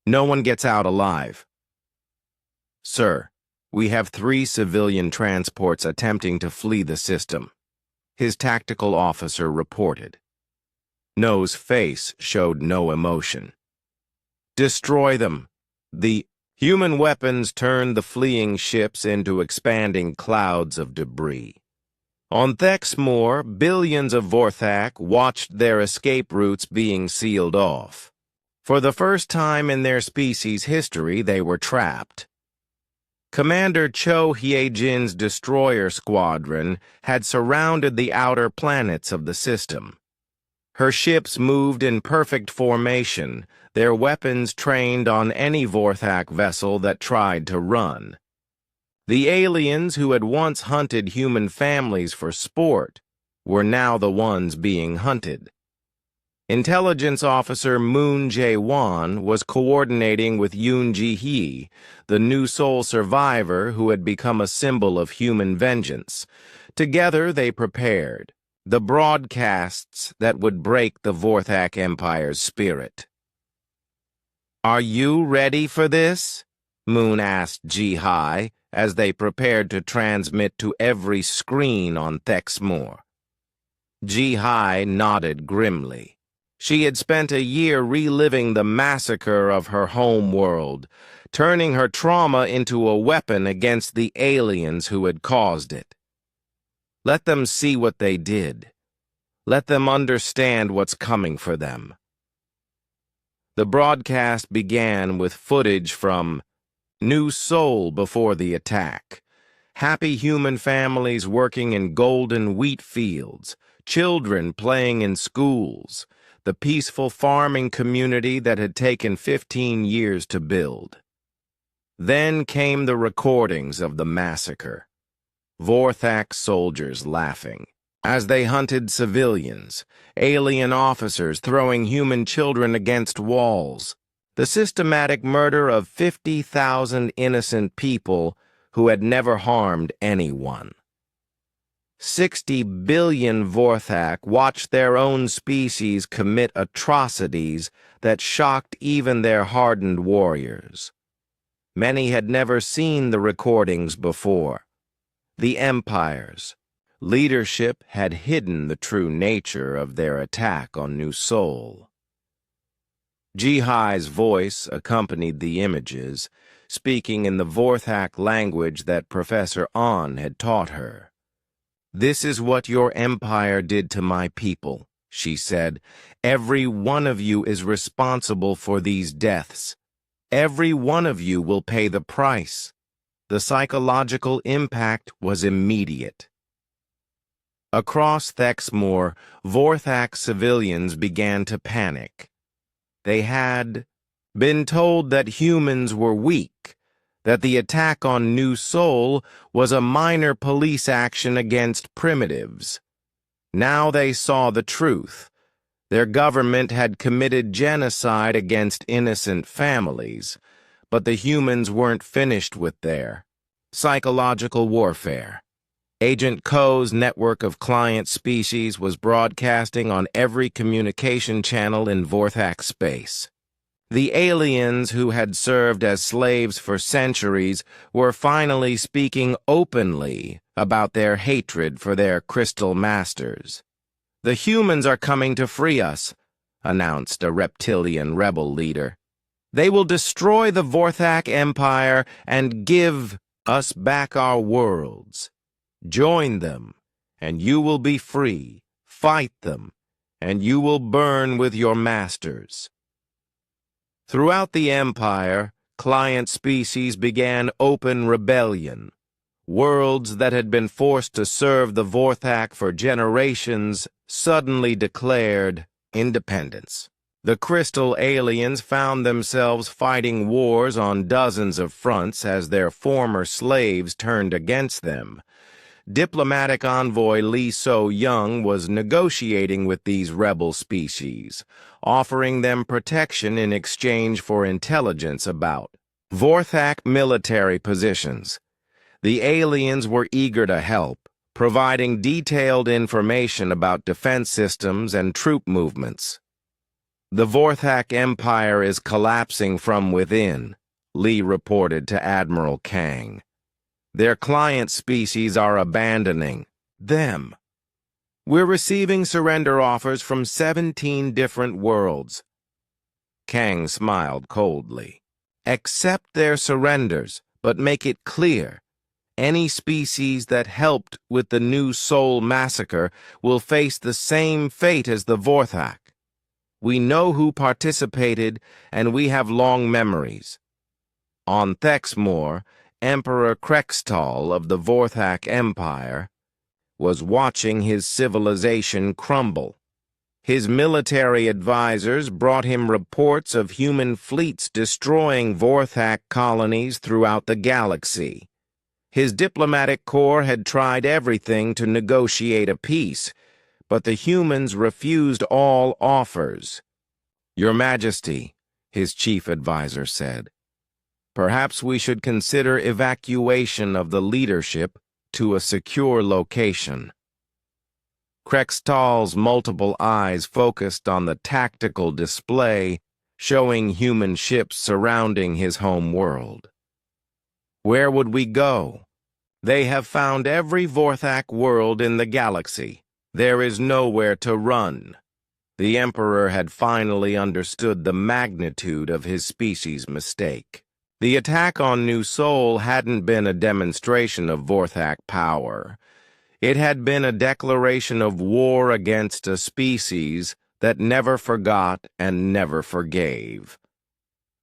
No one gets out alive. Sir, we have 3 civilian transports attempting to flee the system, his tactical officer reported. No's face showed no emotion. Destroy them. The human weapons turned the fleeing ships into expanding clouds of debris. On Thexmoor, billions of Vorthak watched their escape routes being sealed off. For the first time in their species' history, they were trapped. Commander Cho Hyejin's destroyer squadron had surrounded the outer planets of the system. Her ships moved in perfect formation, their weapons trained on any Vorthak vessel that tried to run. The aliens who had once hunted human families for sport were now the ones being hunted. Intelligence Officer Moon Jae-won was coordinating with Yoon Ji-hee, the new Soul survivor who had become a symbol of human vengeance. Together they prepared the broadcasts that would break the Vorthak Empire's spirit. "Are you ready for this?" Moon asked Ji-hye as they prepared to transmit to every screen on Thexmoor. Ji-hye nodded grimly. She had spent a year reliving the massacre of her home world, turning her trauma into a weapon against the aliens who had caused it. Let them see what they did. Let them understand what's coming for them. The broadcast began with footage from New Seoul before the attack. Happy human families working in golden wheat fields, children playing in schools, the peaceful farming community that had taken 15 years to build. Then came the recordings of the massacre. Vorthak soldiers laughing as they hunted civilians, alien officers throwing human children against walls, the systematic murder of 50,000 innocent people who had never harmed anyone. 60 billion Vorthak watched their own species commit atrocities that shocked even their hardened warriors. Many had never seen the recordings before. The Empire's leadership had hidden the true nature of their attack on New Seoul. Ji-hye's voice accompanied the images, speaking in the Vorthak language that Professor An had taught her. "This is what your empire did to my people," she said. "Every one of you is responsible for these deaths. Every one of you will pay the price." The psychological impact was immediate. Across Thexmoor, Vorthak civilians began to panic. They had been told that humans were weak, that the attack on New Seoul was a minor police action against primitives. Now they saw the truth. Their government had committed genocide against innocent families, but the humans weren't finished with their psychological warfare. Agent Ko's network of client species was broadcasting on every communication channel in Vorthak space. The aliens who had served as slaves for centuries were finally speaking openly about their hatred for their crystal masters. "The humans are coming to free us," announced a reptilian rebel leader. "They will destroy the Vorthak Empire and give us back our worlds. Join them, and you will be free. Fight them, and you will burn with your masters." Throughout the Empire, client species began open rebellion. Worlds that had been forced to serve the Vorthak for generations suddenly declared independence. The crystal aliens found themselves fighting wars on dozens of fronts as their former slaves turned against them. Diplomatic envoy Lee So-young was negotiating with these rebel species, offering them protection in exchange for intelligence about Vorthak military positions. The aliens were eager to help, providing detailed information about defense systems and troop movements. "The Vorthak Empire is collapsing from within," Lee reported to Admiral Kang. "Their client species are abandoning them. We're receiving surrender offers from 17 different worlds." Kang smiled coldly. "Accept their surrenders, but make it clear. Any species that helped with the New Seoul massacre will face the same fate as the Vorthak. We know who participated, and we have long memories." On Thexmoor, Emperor Krextal of the Vorthak Empire was watching his civilization crumble. His military advisors brought him reports of human fleets destroying Vorthak colonies throughout the galaxy. His diplomatic corps had tried everything to negotiate a peace, but the humans refused all offers. "Your Majesty," his chief advisor said, "perhaps we should consider evacuation of the leadership to a secure location." Krextal's multiple eyes focused on the tactical display showing human ships surrounding his home world. "Where would we go? They have found every Vorthak world in the galaxy. There is nowhere to run." The Emperor had finally understood the magnitude of his species' mistake. The attack on New Sol hadn't been a demonstration of Vorthak power. It had been a declaration of war against a species that never forgot and never forgave.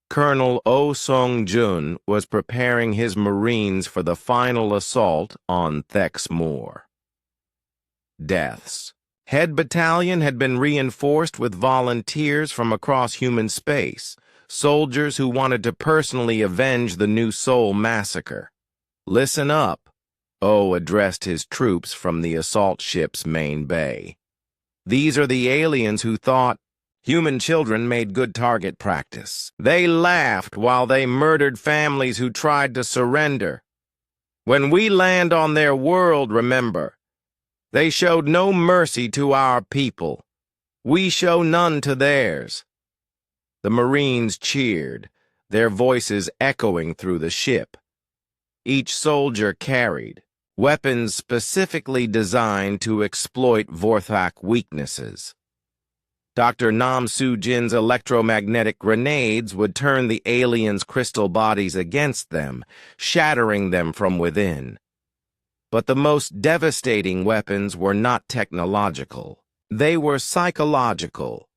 Colonel Oh Song-jun was preparing his Marines for the final assault on Thex Moor. Deaths. Head Battalion had been reinforced with volunteers from across human space, soldiers who wanted to personally avenge the New Sol massacre. "Listen up," Oh addressed his troops from the assault ship's main bay. "These are the aliens who thought human children made good target practice. They laughed while they murdered families who tried to surrender. When we land on their world, remember, they showed no mercy to our people. We show none to theirs." The Marines cheered, their voices echoing through the ship. Each soldier carried weapons specifically designed to exploit Vorthak weaknesses. Dr. Nam Soo-jin's electromagnetic grenades would turn the aliens' crystal bodies against them, shattering them from within. But the most devastating weapons were not technological. They were psychological.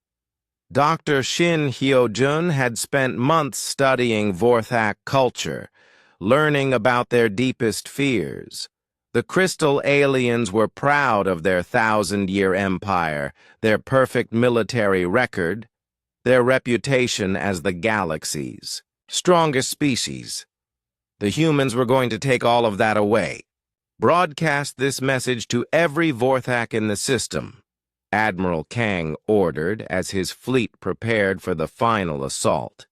Dr. Shin Hyo-jun had spent months studying Vorthak culture, learning about their deepest fears. The crystal aliens were proud of their 1,000-year empire, their perfect military record, their reputation as the galaxy's strongest species. The humans were going to take all of that away. "Broadcast this message to every Vorthak in the system," Admiral Kang ordered as his fleet prepared for the final assault.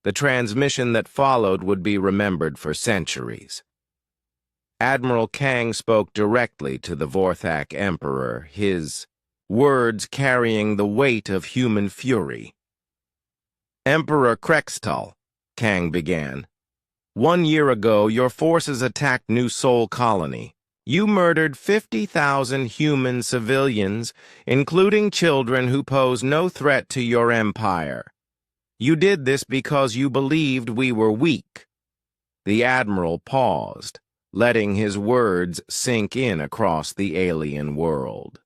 The transmission that followed would be remembered for centuries. Admiral Kang spoke directly to the Vorthak Emperor, his words carrying the weight of human fury. "Emperor Krextal," Kang began, "1 year ago your forces attacked New Sol Colony. You murdered 50,000 human civilians, including children who pose no threat to your empire. You did this because you believed we were weak." The Admiral paused, letting his words sink in across the alien world.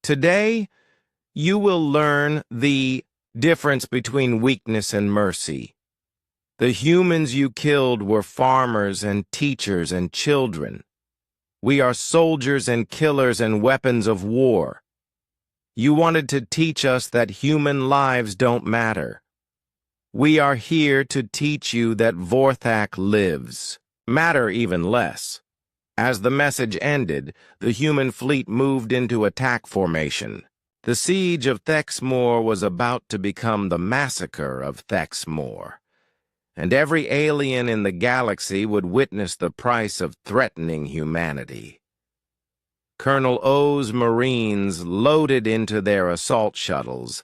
"Today, you will learn the difference between weakness and mercy. The humans you killed were farmers and teachers and children. We are soldiers and killers and weapons of war. You wanted to teach us that human lives don't matter. We are here to teach you that Vorthak lives, matter even less." As the message ended, the human fleet moved into attack formation. The siege of Thex Moor was about to become the massacre of Thex Moor, and every alien in the galaxy would witness the price of threatening humanity. Colonel O's Marines loaded into their assault shuttles,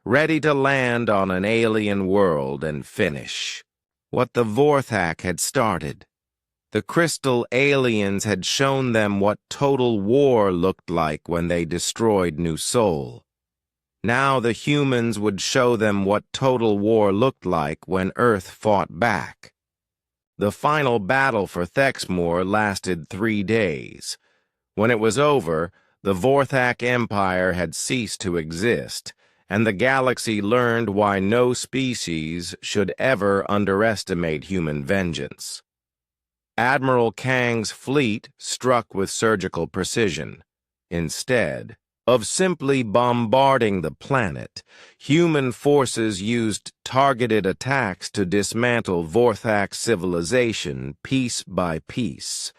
ready to land on an alien world and finish what the Vorthak had started. The crystal aliens had shown them what total war looked like when they destroyed New Sol. Now the humans would show them what total war looked like when Earth fought back. The final battle for Thex Moor lasted 3 days. When it was over, the Vorthak Empire had ceased to exist, and the galaxy learned why no species should ever underestimate human vengeance. Admiral Kang's fleet struck with surgical precision. Instead of simply bombarding the planet, human forces used targeted attacks to dismantle Vorthak civilization piece by piece.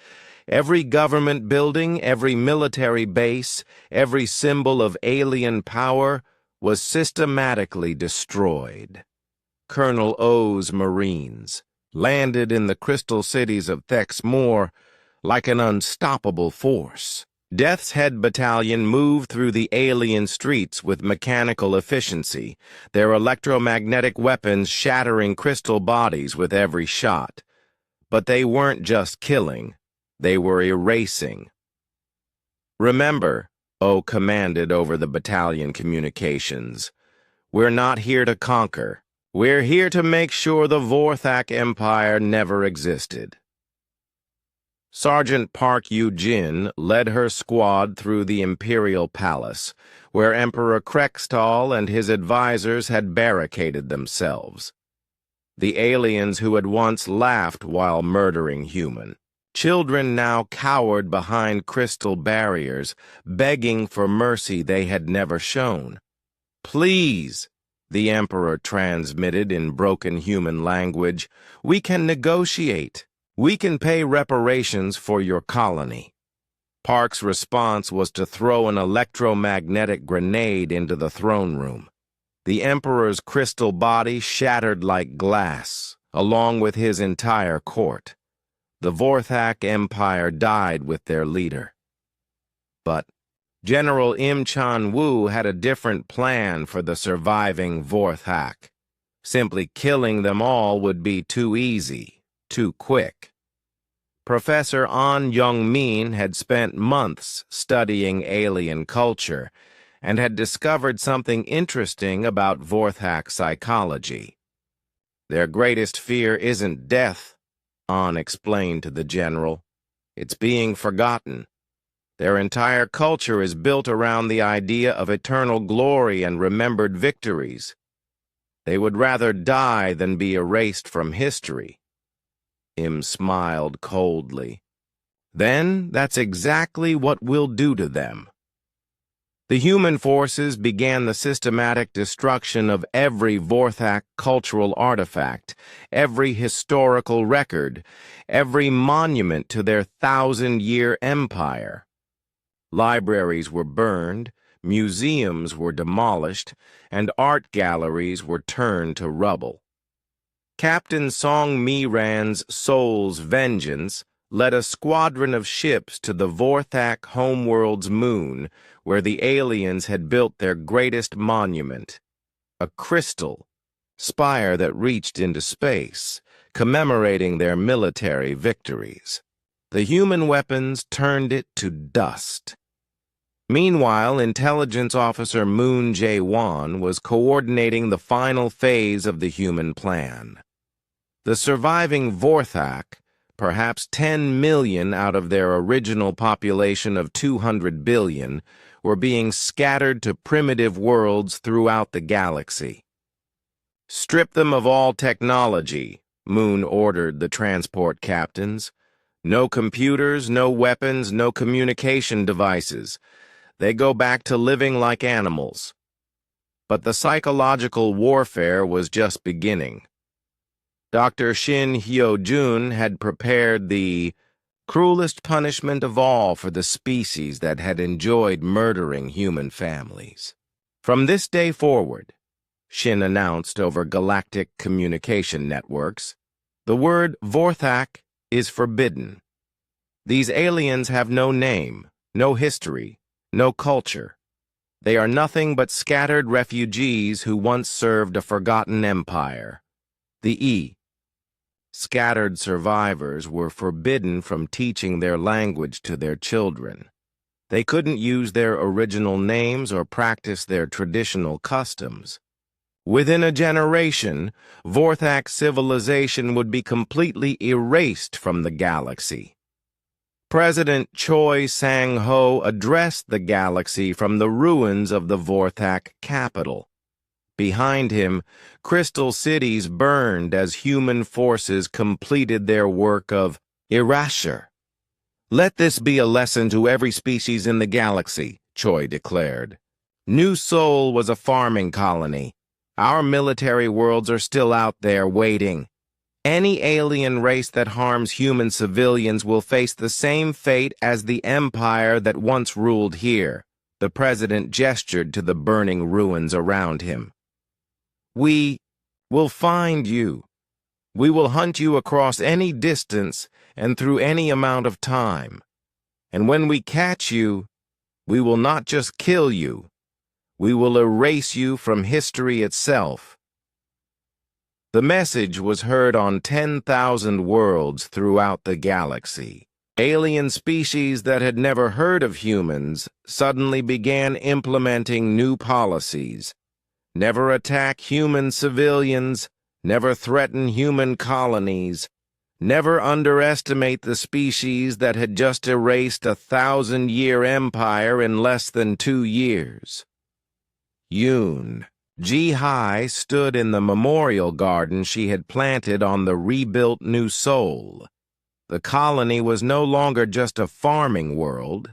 Every government building, every military base, every symbol of alien power was systematically destroyed. Colonel O's Marines landed in the crystal cities of Thexmore like an unstoppable force. Death's Head Battalion moved through the alien streets with mechanical efficiency, their electromagnetic weapons shattering crystal bodies with every shot. But they weren't just killing, they were erasing. Remember, O commanded over the battalion communications, we're not here to conquer. We're here to make sure the Vorthak Empire never existed. Sergeant Park Yu-jin led her squad through the Imperial Palace, where Emperor Krextal and his advisors had barricaded themselves. The aliens who had once laughed while murdering human. Children now cowered behind crystal barriers, begging for mercy they had never shown. "Please," the Emperor transmitted in broken human language, "we can negotiate. We can pay reparations for your colony." Park's response was to throw an electromagnetic grenade into the throne room. The Emperor's crystal body shattered like glass, along with his entire court. The Vorthak Empire died with their leader. But General Im Chan-woo had a different plan for the surviving Vorthak. Simply killing them all would be too easy. Too quick. Professor An Young-min had spent months studying alien culture and had discovered something interesting about Vorthak psychology. Their greatest fear isn't death, An explained to the general. It's being forgotten. Their entire culture is built around the idea of eternal glory and remembered victories. They would rather die than be erased from history. Im smiled coldly. Then that's exactly what we'll do to them. The human forces began the systematic destruction of every Vorthak cultural artifact, every historical record, every monument to their 1,000-year empire. Libraries were burned, museums were demolished, and art galleries were turned to rubble. Captain Song Mi-ran's Soul's Vengeance led a squadron of ships to the Vorthak homeworld's moon, where the aliens had built their greatest monument, a crystal spire that reached into space, commemorating their military victories. The human weapons turned it to dust. Meanwhile, Intelligence Officer Moon Jae-won was coordinating the final phase of the human plan. The surviving Vorthak, perhaps 10 million out of their original population of 200 billion, were being scattered to primitive worlds throughout the galaxy. "Strip them of all technology," Moon ordered the transport captains. "No computers, no weapons, no communication devices. They go back to living like animals." But the psychological warfare was just beginning. Dr. Shin Hyo-jun had prepared the cruelest punishment of all for the species that had enjoyed murdering human families. "From this day forward," Shin announced over galactic communication networks, "the word Vorthak is forbidden. These aliens have no name, no history, no culture. They are nothing but scattered refugees who once served a forgotten empire. The scattered survivors were forbidden from teaching their language to their children. They couldn't use their original names or practice their traditional customs. Within a generation, Vorthak civilization would be completely erased from the galaxy." President Choi Sang-ho addressed the galaxy from the ruins of the Vorthak capital. Behind him, crystal cities burned as human forces completed their work of erasure. "Let this be a lesson to every species in the galaxy," Choi declared. "New Seoul was a farming colony. Our military worlds are still out there waiting. Any alien race that harms human civilians will face the same fate as the empire that once ruled here. The president gestured to the burning ruins around him. We will find you. We will hunt you across any distance and through any amount of time. And when we catch you, we will not just kill you. We will erase you from history itself. The message was heard on 10,000 worlds throughout the galaxy. Alien species that had never heard of humans suddenly began implementing new policies. Never attack human civilians, never threaten human colonies, never underestimate the species that had just erased a 1,000-year empire in less than 2 years. Yoon Ji-Hai stood in the memorial garden she had planted on the rebuilt New Seoul. The colony was no longer just a farming world.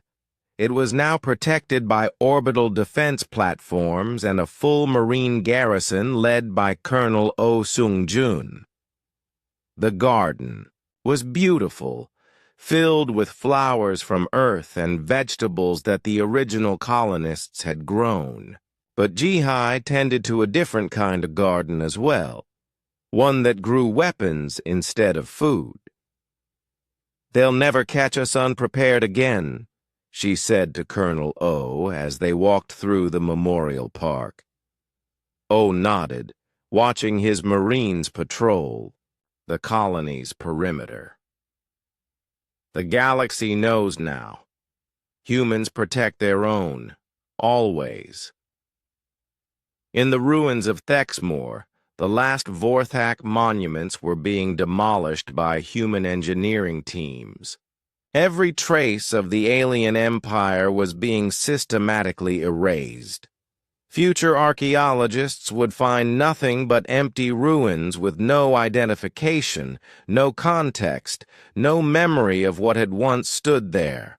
It was now protected by orbital defense platforms and a full marine garrison led by Colonel Oh Sung-jun. The garden was beautiful, filled with flowers from Earth and vegetables that the original colonists had grown. But Ji-Hai tended to a different kind of garden as well, one that grew weapons instead of food. "They'll never catch us unprepared again," she said to Colonel O as they walked through the memorial park. O nodded, watching his Marines patrol the colony's perimeter. The galaxy knows now. Humans protect their own, always. In the ruins of Thexmore, the last Vorthak monuments were being demolished by human engineering teams. Every trace of the alien empire was being systematically erased. Future archaeologists would find nothing but empty ruins with no identification, no context, no memory of what had once stood there.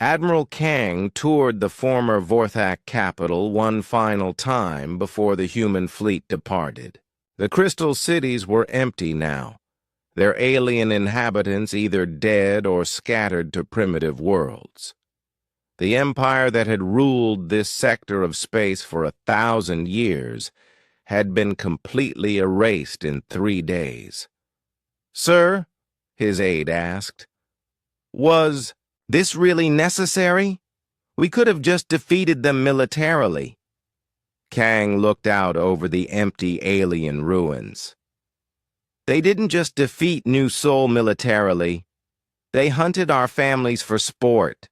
Admiral Kang toured the former Vorthak capital one final time before the human fleet departed. The crystal cities were empty now, their alien inhabitants either dead or scattered to primitive worlds. The empire that had ruled this sector of space for 1,000 years had been completely erased in 3 days. "Sir," his aide asked, "was this really necessary? We could have just defeated them militarily." Kang looked out over the empty alien ruins. "They didn't just defeat New Seoul militarily. They hunted our families for sport.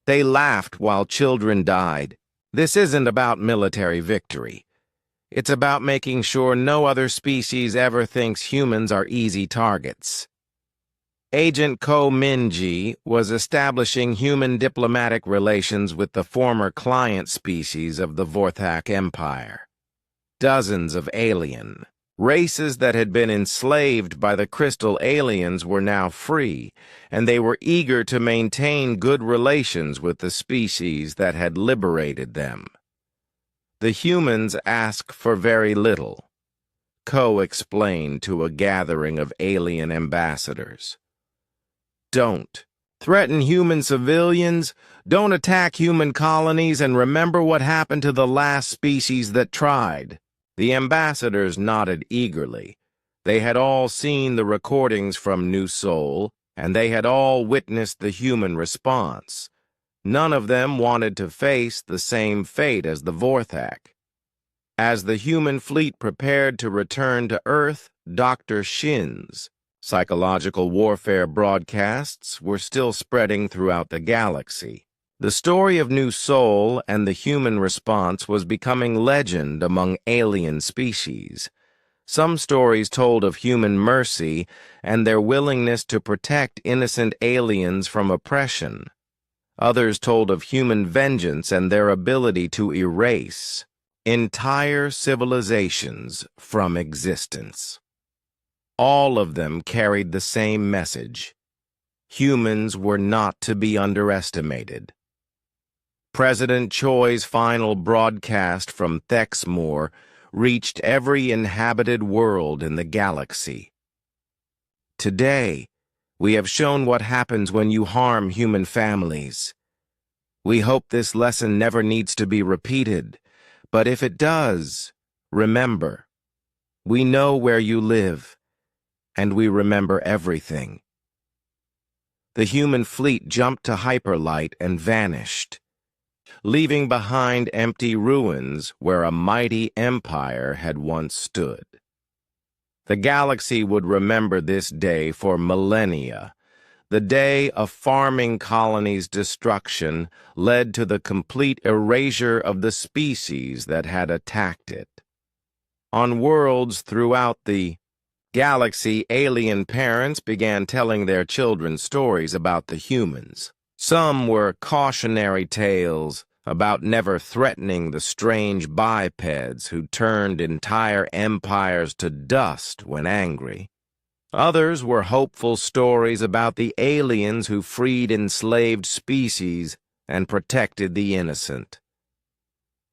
They laughed while children died. This isn't about military victory. It's about making sure no other species ever thinks humans are easy targets." Agent Ko Min-ji was establishing human diplomatic relations with the former client species of the Vorthak Empire. Dozens of alien races that had been enslaved by the crystal aliens were now free, and they were eager to maintain good relations with the species that had liberated them. The humans ask for very little, Ko explained to a gathering of alien ambassadors. Don't threaten human civilians, don't attack human colonies, and remember what happened to the last species that tried. The ambassadors nodded eagerly. They had all seen the recordings from New Seoul, and they had all witnessed the human response. None of them wanted to face the same fate as the Vorthak. As the human fleet prepared to return to Earth, Dr. Shin's psychological warfare broadcasts were still spreading throughout the galaxy. The story of New Seoul and the human response was becoming legend among alien species. Some stories told of human mercy and their willingness to protect innocent aliens from oppression. Others told of human vengeance and their ability to erase entire civilizations from existence. All of them carried the same message. Humans were not to be underestimated. President Choi's final broadcast from Thexmore reached every inhabited world in the galaxy. Today, we have shown what happens when you harm human families. We hope this lesson never needs to be repeated, but if it does, remember, we know where you live, and we remember everything. The human fleet jumped to hyperlight and vanished, leaving behind empty ruins where a mighty empire had once stood. The galaxy would remember this day for millennia, the day a farming colony's destruction led to the complete erasure of the species that had attacked it. On worlds throughout the galaxy, alien parents began telling their children stories about the humans. Some were cautionary tales about never threatening the strange bipeds who turned entire empires to dust when angry. Others were hopeful stories about the aliens who freed enslaved species and protected the innocent.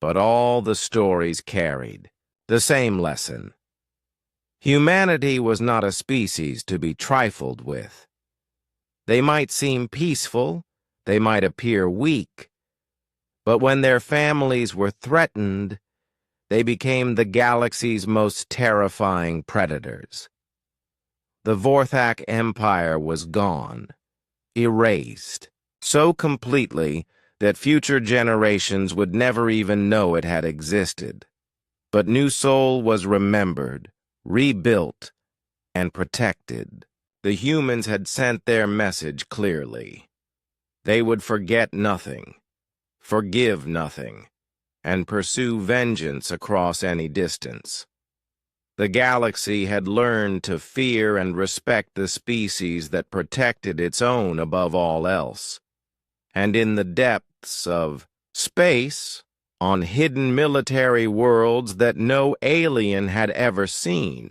But all the stories carried the same lesson. Humanity was not a species to be trifled with. They might seem peaceful, they might appear weak, but when their families were threatened, they became the galaxy's most terrifying predators. The Vorthak Empire was gone, erased, so completely that future generations would never even know it had existed. But New Sol was remembered, rebuilt, and protected. The humans had sent their message clearly. They would forget nothing, forgive nothing, and pursue vengeance across any distance. The galaxy had learned to fear and respect the species that protected its own above all else. And in the depths of space, on hidden military worlds that no alien had ever seen,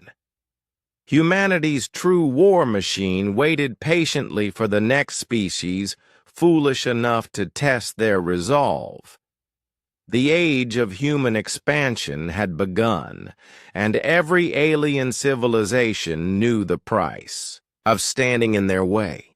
humanity's true war machine waited patiently for the next species foolish enough to test their resolve. The age of human expansion had begun, and every alien civilization knew the price of standing in their way.